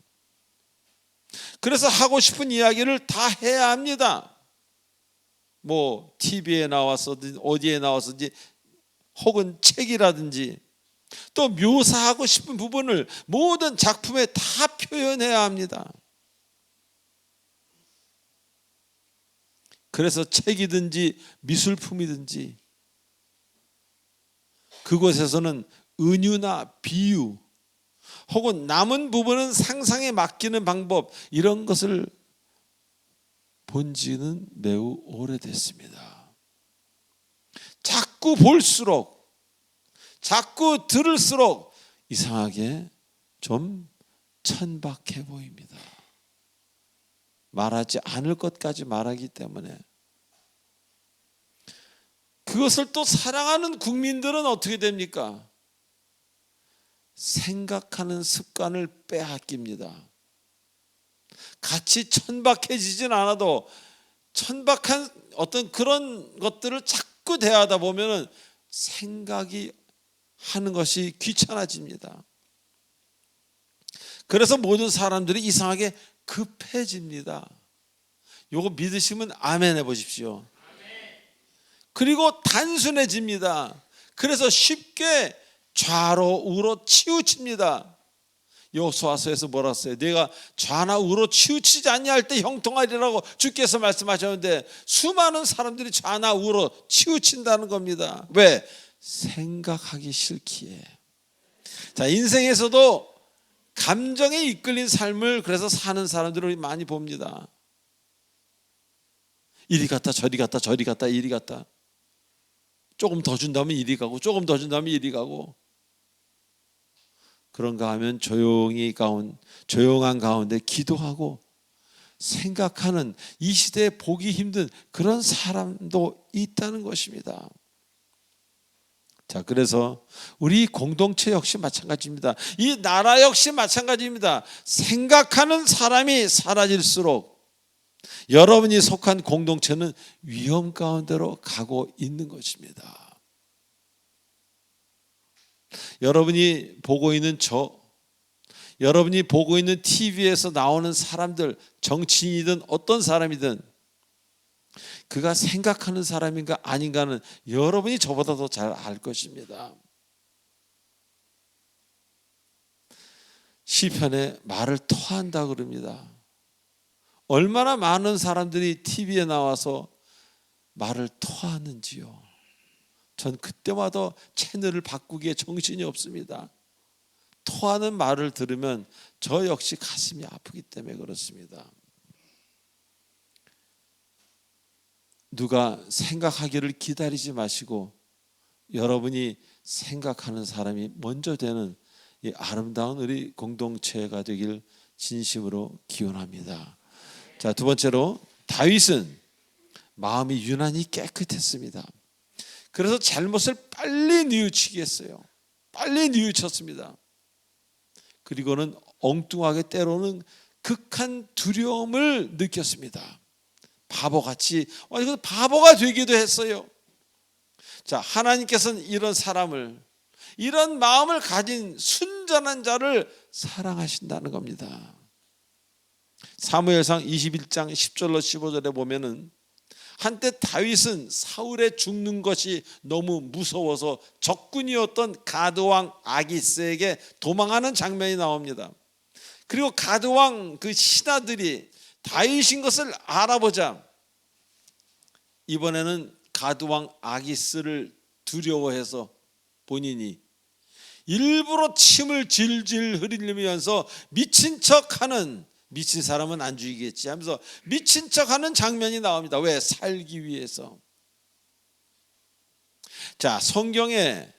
그래서 하고 싶은 이야기를 다 해야 합니다. 뭐 TV에 나와서든지 어디에 나와서든지 혹은 책이라든지, 또 묘사하고 싶은 부분을 모든 작품에 다 표현해야 합니다. 그래서 책이든지 미술품이든지 그곳에서는 은유나 비유 혹은 남은 부분은 상상에 맡기는 방법, 이런 것을 본 지는 매우 오래됐습니다. 자꾸 볼수록, 자꾸 들을수록 이상하게 좀 천박해 보입니다. 말하지 않을 것까지 말하기 때문에. 그것을 또 사랑하는 국민들은 어떻게 됩니까? 생각하는 습관을 빼앗깁니다. 같이 천박해지진 않아도 천박한 어떤 그런 것들을 자꾸 대하다 보면은 생각이 하는 것이 귀찮아집니다. 그래서 모든 사람들이 이상하게 급해집니다. 요거 믿으시면 아멘 해보십시오. 그리고 단순해집니다. 그래서 쉽게 좌로 우로 치우칩니다. 여호수아서에서 뭐라 했어요? 내가 좌나 우로 치우치지 않냐 할 때 형통하리라고 주께서 말씀하셨는데, 수많은 사람들이 좌나 우로 치우친다는 겁니다. 왜? 생각하기 싫기에. 자, 인생에서도 감정에 이끌린 삶을 그래서 사는 사람들을 많이 봅니다. 이리 갔다 저리 갔다 저리 갔다 이리 갔다. 조금 더 준다면 이리 가고 조금 더 준다면 이리 가고. 그런가 하면 조용한 가운데 기도하고 생각하는, 이 시대에 보기 힘든 그런 사람도 있다는 것입니다. 자, 그래서 우리 공동체 역시 마찬가지입니다. 이 나라 역시 마찬가지입니다. 생각하는 사람이 사라질수록 여러분이 속한 공동체는 위험 가운데로 가고 있는 것입니다. 여러분이 보고 있는 여러분이 보고 있는 TV에서 나오는 사람들, 정치인이든 어떤 사람이든 그가 생각하는 사람인가 아닌가는 여러분이 저보다 더 잘 알 것입니다. 시편에 말을 토한다 그럽니다. 얼마나 많은 사람들이 TV에 나와서 말을 토하는지요. 전 그때마다 채널을 바꾸기에 정신이 없습니다. 토하는 말을 들으면 저 역시 가슴이 아프기 때문에 그렇습니다. 누가 생각하기를 기다리지 마시고 여러분이 생각하는 사람이 먼저 되는 이 아름다운 우리 공동체가 되길 진심으로 기원합니다. 자, 두 번째로 다윗은 마음이 유난히 깨끗했습니다. 그래서 잘못을 빨리 뉘우치게 했어요. 빨리 뉘우쳤습니다. 그리고는 엉뚱하게 때로는 극한 두려움을 느꼈습니다. 바보같이 바보가 되기도 했어요. 자, 하나님께서는 이런 사람을, 이런 마음을 가진 순전한 자를 사랑하신다는 겁니다. 사무엘상 21장 10절로 15절에 보면은 한때 다윗은 사울의 죽는 것이 너무 무서워서 적군이었던 가드왕 아기스에게 도망하는 장면이 나옵니다. 그리고 가드왕 그 신하들이 다윗인 것을 알아보자 이번에는 가드왕 아기스를 두려워해서 본인이 일부러 침을 질질 흘리면서 미친 척하는, 미친 사람은 안 죽이겠지 하면서 미친 척하는 장면이 나옵니다. 왜? 살기 위해서. 자, 성경에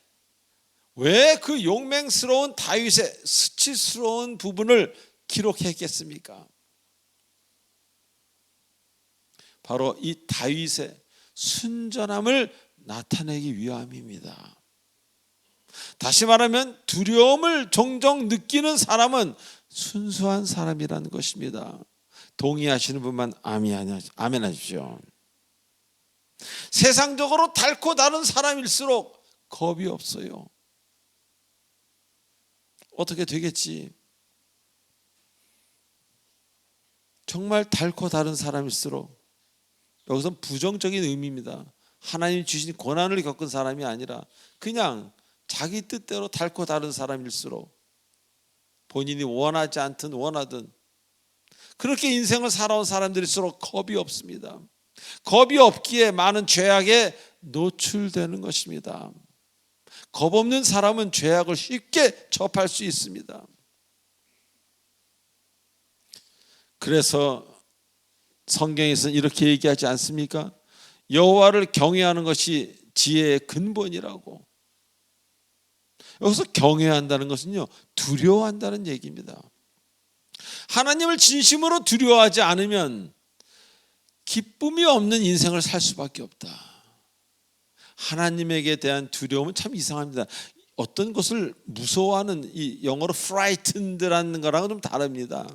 왜 그 용맹스러운 다윗의 수치스러운 부분을 기록했겠습니까? 바로 이 다윗의 순전함을 나타내기 위함입니다. 다시 말하면 두려움을 종종 느끼는 사람은 순수한 사람이라는 것입니다. 동의하시는 분만 아멘 하십시오. 세상적으로 닳고 다른 사람일수록 겁이 없어요. 어떻게 되겠지? 정말 닳고 다른 사람일수록, 여기서 부정적인 의미입니다. 하나님 주신 고난을 겪은 사람이 아니라 그냥 자기 뜻대로 닳고 다른 사람일수록 본인이 원하지 않든 원하든 그렇게 인생을 살아온 사람들일수록 겁이 없습니다. 겁이 없기에 많은 죄악에 노출되는 것입니다. 겁 없는 사람은 죄악을 쉽게 접할 수 있습니다. 그래서 성경에서는 이렇게 얘기하지 않습니까? 여호와를 경외하는 것이 지혜의 근본이라고. 여기서 경외한다는 것은요, 두려워한다는 얘기입니다. 하나님을 진심으로 두려워하지 않으면 기쁨이 없는 인생을 살 수밖에 없다. 하나님에게 대한 두려움은 참 이상합니다. 어떤 것을 무서워하는, 이 영어로 frightened라는 거랑은 좀 다릅니다.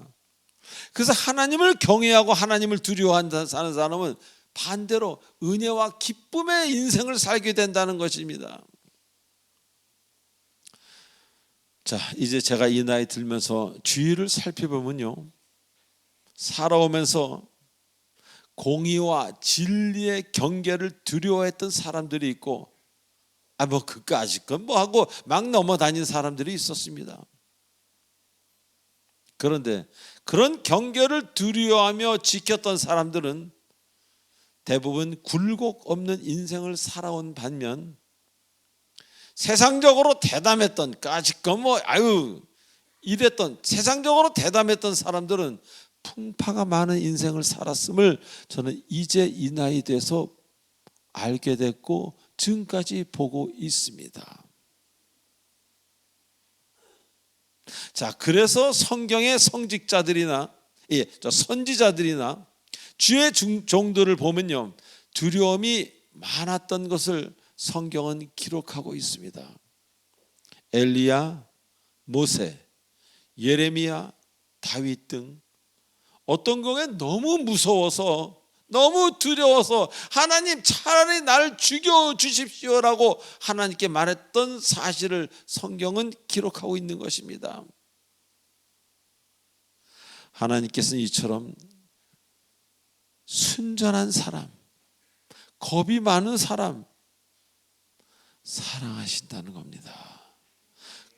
그래서 하나님을 경외하고 하나님을 두려워하는 사는 사람은 반대로 은혜와 기쁨의 인생을 살게 된다는 것입니다. 자, 이제 제가 이 나이 들면서 주위를 살펴보면요, 살아오면서 공의와 진리의 경계를 두려워했던 사람들이 있고, 그까짓 건 뭐 하고 막 넘어다니는 사람들이 있었습니다. 그런데 그런 경계를 두려워하며 지켰던 사람들은 대부분 굴곡 없는 인생을 살아온 반면, 세상적으로 대담했던, 까짓거 이랬던 세상적으로 대담했던 사람들은 풍파가 많은 인생을 살았음을 저는 이제 이 나이 돼서 알게 됐고 지금까지 보고 있습니다. 자, 그래서 성경의 성직자들이나 선지자들이나 주의 종들을 보면요, 두려움이 많았던 것을 성경은 기록하고 있습니다. 엘리야, 모세, 예레미야, 다윗 등 어떤 경우에 너무 무서워서, 너무 두려워서 하나님 차라리 나를 죽여주십시오라고 하나님께 말했던 사실을 성경은 기록하고 있는 것입니다. 하나님께서는 이처럼 순전한 사람, 겁이 많은 사람 사랑하신다는 겁니다.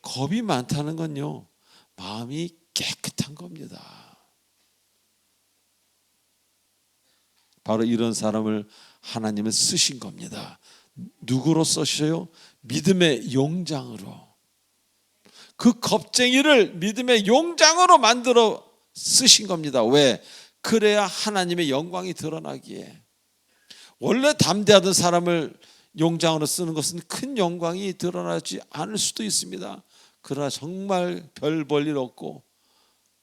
겁이 많다는 건요, 마음이 깨끗한 겁니다. 바로 이런 사람을 하나님은 쓰신 겁니다. 누구로 쓰셔요? 믿음의 용장으로. 그 겁쟁이를 믿음의 용장으로 만들어 쓰신 겁니다. 왜? 그래야 하나님의 영광이 드러나기에. 원래 담대하던 사람을 용장으로 쓰는 것은 큰 영광이 드러나지 않을 수도 있습니다. 그러나 정말 별 볼 일 없고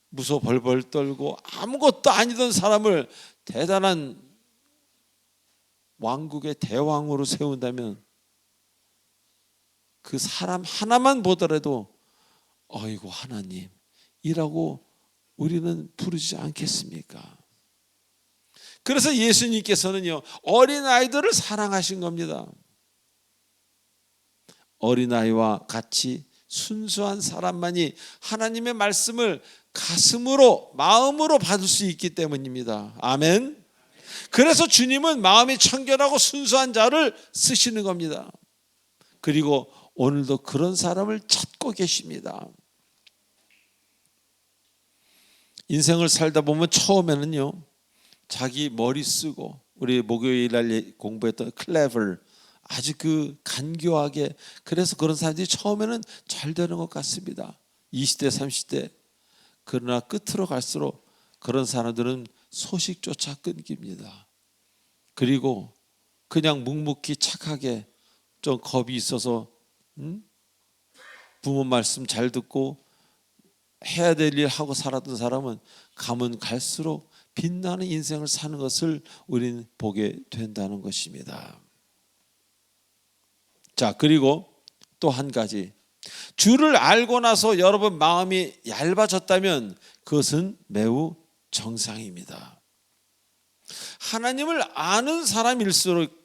무서워 벌벌 떨고 아무것도 아니던 사람을 대단한 왕국의 대왕으로 세운다면 그 사람 하나만 보더라도 어이구 하나님이라고 우리는 부르지 않겠습니까? 그래서 예수님께서는요, 어린아이들을 사랑하신 겁니다. 어린아이와 같이 순수한 사람만이 하나님의 말씀을 가슴으로, 마음으로 받을 수 있기 때문입니다. 아멘. 그래서 주님은 마음이 청결하고 순수한 자를 쓰시는 겁니다. 그리고 오늘도 그런 사람을 찾고 계십니다. 인생을 살다 보면 처음에는요, 자기 머리 쓰고, 우리 목요일 날 공부했던 클레버, 아주 그 간교하게, 그래서 그런 사람들이 처음에는 잘 되는 것 같습니다. 20대 30대. 그러나 끝으로 갈수록 그런 사람들은 소식조차 끊깁니다. 그리고 그냥 묵묵히 착하게 좀 겁이 있어서 부모 말씀 잘 듣고 해야 될 일 하고 살았던 사람은 가면 갈수록 빛나는 인생을 사는 것을 우리는 보게 된다는 것입니다. 자, 그리고 또 한 가지, 주를 알고 나서 여러분 마음이 얇아졌다면 그것은 매우 정상입니다. 하나님을 아는 사람일수록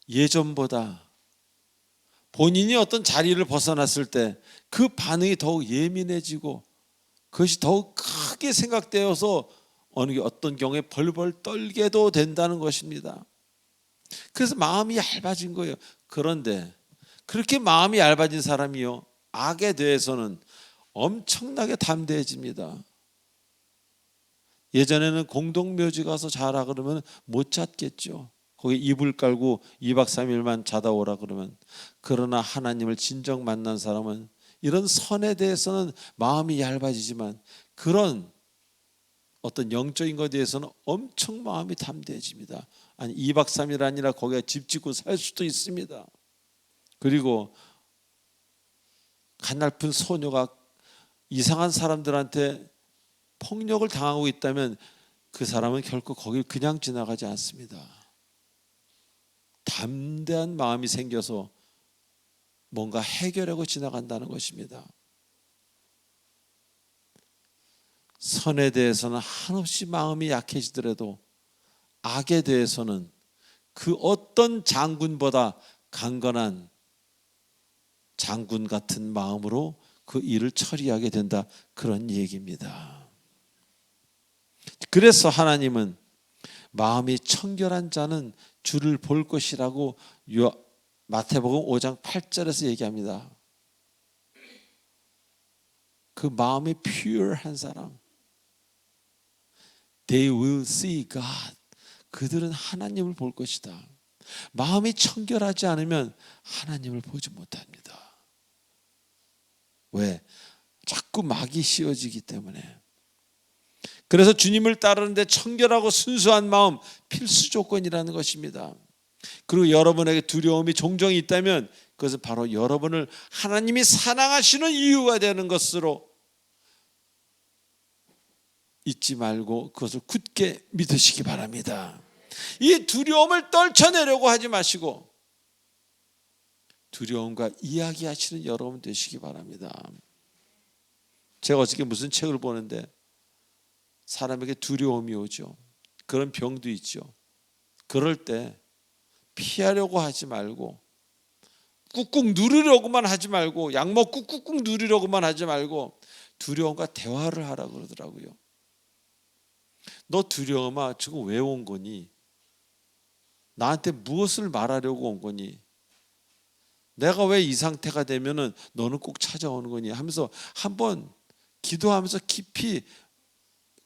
예전보다 본인이 어떤 자리를 벗어났을 때 그 반응이 더욱 예민해지고 그것이 더욱 크게 생각되어서 어떤 경우에 벌벌 떨게도 된다는 것입니다. 그래서 마음이 얇아진 거예요. 그런데 그렇게 마음이 얇아진 사람이요, 악에 대해서는 엄청나게 담대해집니다. 예전에는 공동묘지 가서 자라 그러면 못 잤겠죠. 거기 이불 깔고 2박 3일만 자다 오라 그러면. 그러나 하나님을 진정 만난 사람은 이런 선에 대해서는 마음이 얇아지지만 그런 어떤 영적인 것에 대해서는 엄청 마음이 담대해집니다. 아니 2박 3일 아니라 거기에 집 짓고 살 수도 있습니다. 그리고 가냘픈 소녀가 이상한 사람들한테 폭력을 당하고 있다면 그 사람은 결코 거길 그냥 지나가지 않습니다. 담대한 마음이 생겨서 뭔가 해결하고 지나간다는 것입니다. 선에 대해서는 한없이 마음이 약해지더라도 악에 대해서는 그 어떤 장군보다 강건한 장군 같은 마음으로 그 일을 처리하게 된다, 그런 얘기입니다. 그래서 하나님은 마음이 청결한 자는 주를 볼 것이라고 마태복음 5장 8절에서 얘기합니다. 그 마음이 pure한 사람, They will see God. 그들은 하나님을 볼 것이다. 마음이 청결하지 않으면 하나님을 보지 못합니다. 왜? 자꾸 막이 씌워지기 때문에. 그래서 주님을 따르는데 청결하고 순수한 마음 필수 조건이라는 것입니다. 그리고 여러분에게 두려움이 종종 있다면 그것은 바로 여러분을 하나님이 사랑하시는 이유가 되는 것으로 잊지 말고 그것을 굳게 믿으시기 바랍니다. 이 두려움을 떨쳐내려고 하지 마시고 두려움과 이야기하시는 여러분 되시기 바랍니다. 제가 어저께 무슨 책을 보는데 사람에게 두려움이 오죠. 그런 병도 있죠. 그럴 때 피하려고 하지 말고 꾹꾹 누르려고만 하지 말고 약 먹고 꾹꾹 누르려고만 하지 말고 두려움과 대화를 하라고 그러더라고요. 너 두려움아 지금 왜 온 거니? 나한테 무엇을 말하려고 온 거니? 내가 왜 이 상태가 되면은 너는 꼭 찾아오는 거니? 하면서 한번 기도하면서 깊이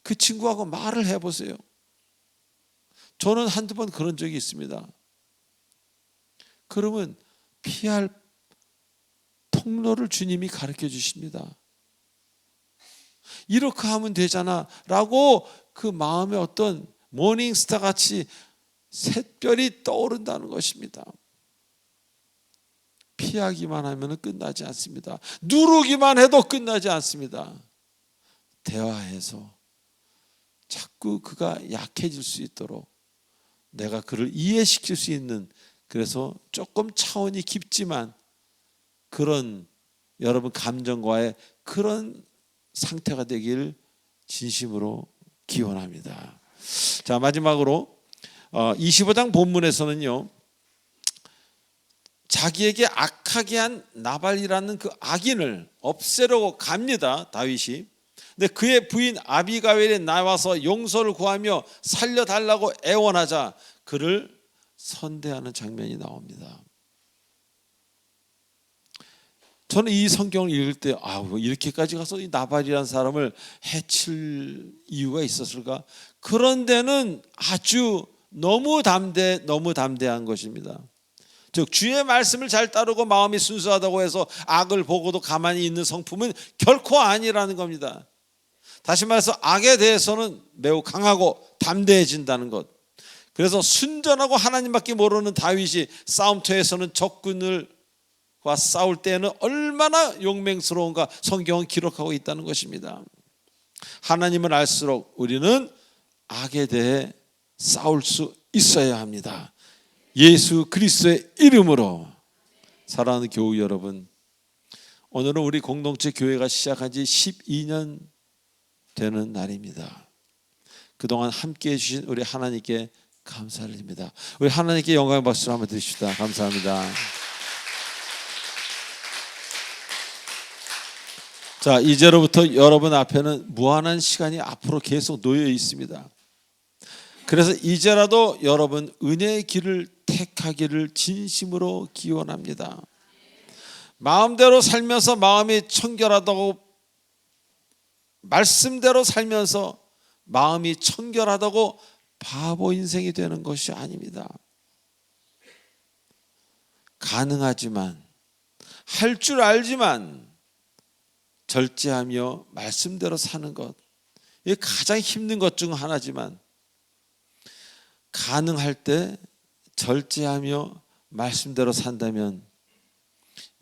그 친구하고 말을 해보세요. 저는 한두 번 그런 적이 있습니다. 그러면 피할 통로를 주님이 가르쳐 주십니다. 이렇게 하면 되잖아 라고 그 마음에 어떤 모닝스타 같이 샛별이 떠오른다는 것입니다. 피하기만 하면 끝나지 않습니다. 누르기만 해도 끝나지 않습니다. 대화해서 자꾸 그가 약해질 수 있도록 내가 그를 이해시킬 수 있는, 그래서 조금 차원이 깊지만 그런 여러분 감정과의 그런 상태가 되길 진심으로 기원합니다. 자, 마지막으로 25장 본문에서는요, 자기에게 악하게 한 나발이라는 그 악인을 없애려고 갑니다, 다윗이. 근데 그의 부인 아비가일이 나와서 용서를 구하며 살려달라고 애원하자 그를 선대하는 장면이 나옵니다. 저는 이 성경을 읽을 때 이렇게까지 가서 이 나발이라는 사람을 해칠 이유가 있었을까? 그런 데는 아주 너무 담대한 것입니다. 즉 주의 말씀을 잘 따르고 마음이 순수하다고 해서 악을 보고도 가만히 있는 성품은 결코 아니라는 겁니다. 다시 말해서 악에 대해서는 매우 강하고 담대해진다는 것. 그래서 순전하고 하나님밖에 모르는 다윗이 싸움터에서는 적군과 싸울 때에는 얼마나 용맹스러운가 성경은 기록하고 있다는 것입니다. 하나님을 알수록 우리는 악에 대해 싸울 수 있어야 합니다. 예수 그리스도의 이름으로. 사랑하는 교우 여러분, 오늘은 우리 공동체 교회가 시작한 지 12년 되는 날입니다. 그동안 함께해 주신 우리 하나님께 감사를 드립니다. 우리 하나님께 영광의 박수를 한번 드립시다. 감사합니다. 자, 이제로부터 여러분 앞에는 무한한 시간이 앞으로 계속 놓여 있습니다. 그래서 이제라도 여러분 은혜의 길을 택하기를 진심으로 기원합니다. 마음대로 살면서 마음이 청결하다고, 말씀대로 살면서 마음이 청결하다고 바보 인생이 되는 것이 아닙니다. 가능하지만, 할 줄 알지만 절제하며 말씀대로 사는 것, 이게 가장 힘든 것 중 하나지만 가능할 때 절제하며 말씀대로 산다면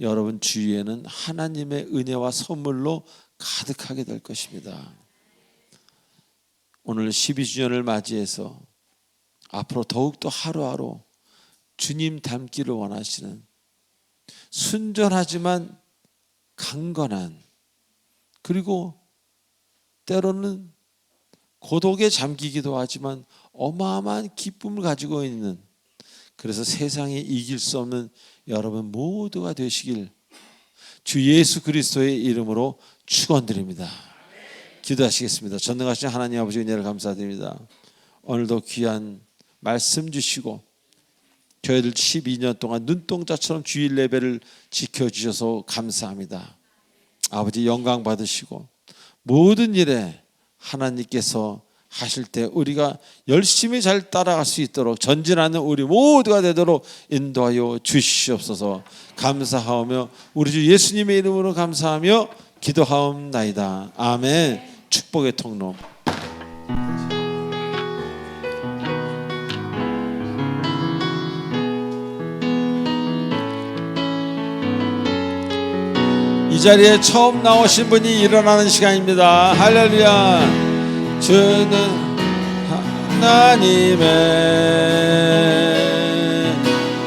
여러분 주위에는 하나님의 은혜와 선물로 가득하게 될 것입니다. 오늘 12주년을 맞이해서 앞으로 더욱더 하루하루 주님 닮기를 원하시는 순전하지만 강건한, 그리고 때로는 고독에 잠기기도 하지만 어마어마한 기쁨을 가지고 있는, 그래서 세상에 이길 수 없는 여러분 모두가 되시길 주 예수 그리스도의 이름으로 축원드립니다. 기도하시겠습니다. 전능하신 하나님 아버지 은혜를 감사드립니다. 오늘도 귀한 말씀 주시고 저희들 12년 동안 눈동자처럼 주일 예배를 지켜주셔서 감사합니다. 아버지 영광 받으시고 모든 일에 하나님께서 하실 때 우리가 열심히 잘 따라갈 수 있도록 전진하는 우리 모두가 되도록 인도하여 주시옵소서. 감사하며 우리 주 예수님의 이름으로 감사하며 기도하옵나이다. 아멘. 축복의 통로. 이 자리에 처음 나오신 분이 일어나는 시간입니다. 할렐루야. 주는 하나님의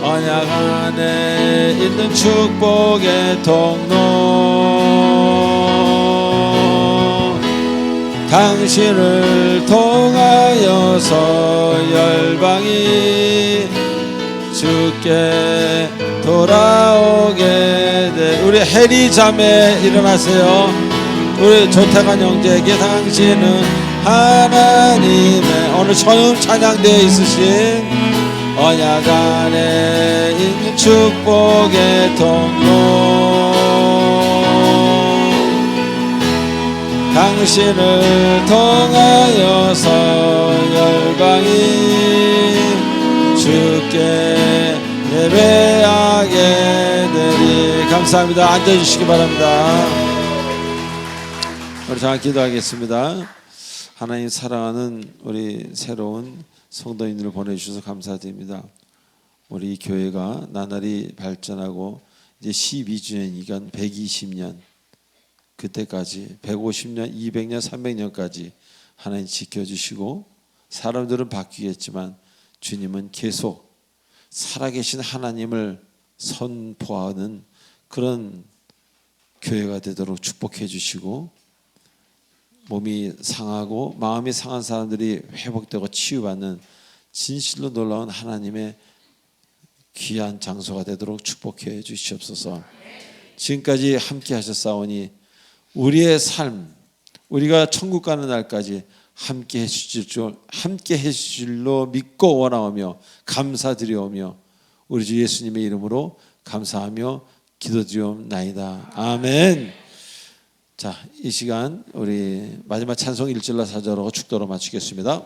언약 안에 있는 축복의 통로, 당신을 통하여서 열방이 주께 돌아오게 돼. 우리 해리 자매 일어나세요. 우리 조태관 형제에게 당신은 하나님의, 오늘 처음 찬양되어 있으신 언약 안에 있는 축복의 통로 당신을 통하여서 열방이 주께 예배하게 되리. 감사합니다. 앉아주시기 바랍니다. 우리 잠깐 기도하겠습니다. 하나님 사랑하는 우리 새로운 성도인들을 보내주셔서 감사드립니다. 우리 교회가 나날이 발전하고 이제 12주년이니까 120년 그때까지 150년, 200년, 300년까지 하나님 지켜주시고 사람들은 바뀌겠지만 주님은 계속 살아계신 하나님을 선포하는 그런 교회가 되도록 축복해 주시고 몸이 상하고 마음이 상한 사람들이 회복되고 치유받는 진실로 놀라운 하나님의 귀한 장소가 되도록 축복해 주시옵소서. 지금까지 함께 하셨사오니 우리의 삶, 우리가 천국 가는 날까지 함께 해주실 줄로 믿고 원하오며 감사드리오며 우리 주 예수님의 이름으로 감사하며 기도드리옵나이다. 아멘. 자, 이 시간 우리 마지막 찬송 1절로 4절로 축도로 마치겠습니다.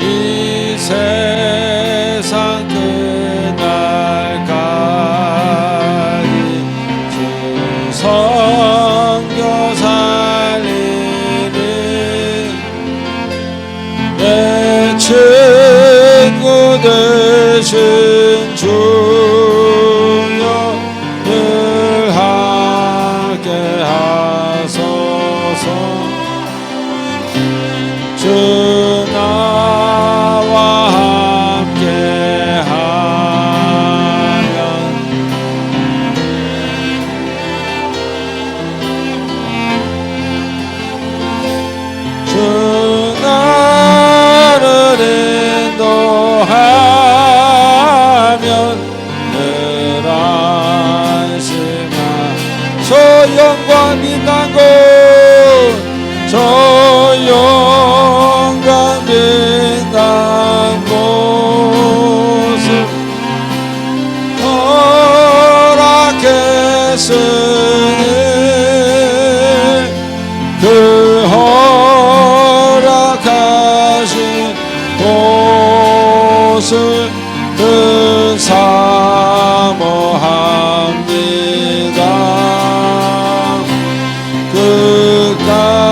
이 세상 끝날까지 주 성교 살리는 내 친구 되신 주여 늘 함께 하소서. 주 나와 함께 하면 주 나를 인도하면 늘 안심하 저 영광 빛난 곳 저 영광 빛난 곳을 허락했으니 그 허락하신 곳을 늘 사모합니다.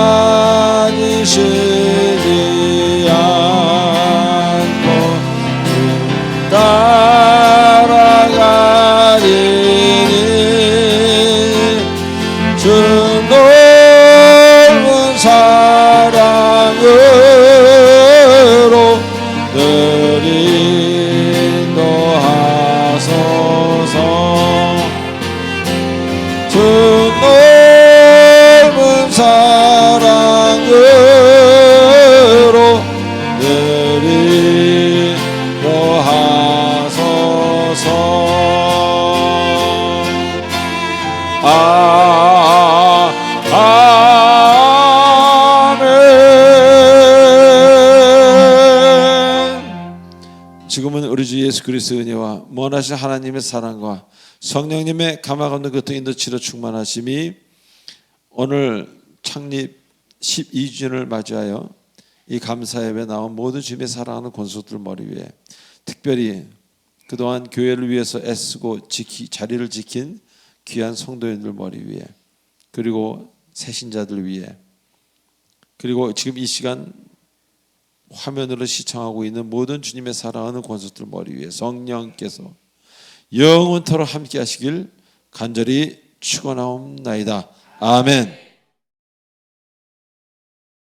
끝까지 쉬지 않고 따라가리니 주 넓은 사랑으로 늘 인도하소서. 주 넓은 사랑으로 늘 인도하소서. 아멘. 지금은 우리 주 예수 그리스도의 은혜와 무한하신 하나님의 사랑과 성령님의 감화 없는 그 인도치료 충만하심이 오늘 창립 12주년을 맞이하여 이 감사예배에 나온 모든 주님의 사랑하는 권속들 머리 위에 특별히 그동안 교회를 위해서 애쓰고 자리를 지킨 귀한 성도인들 머리 위에 그리고 새신자들 위에 그리고 지금 이 시간 화면으로 시청하고 있는 모든 주님의 사랑하는 권속들 머리 위에 성령께서 영원토록 함께 하시길 간절히 축원하옵나이다. 아멘.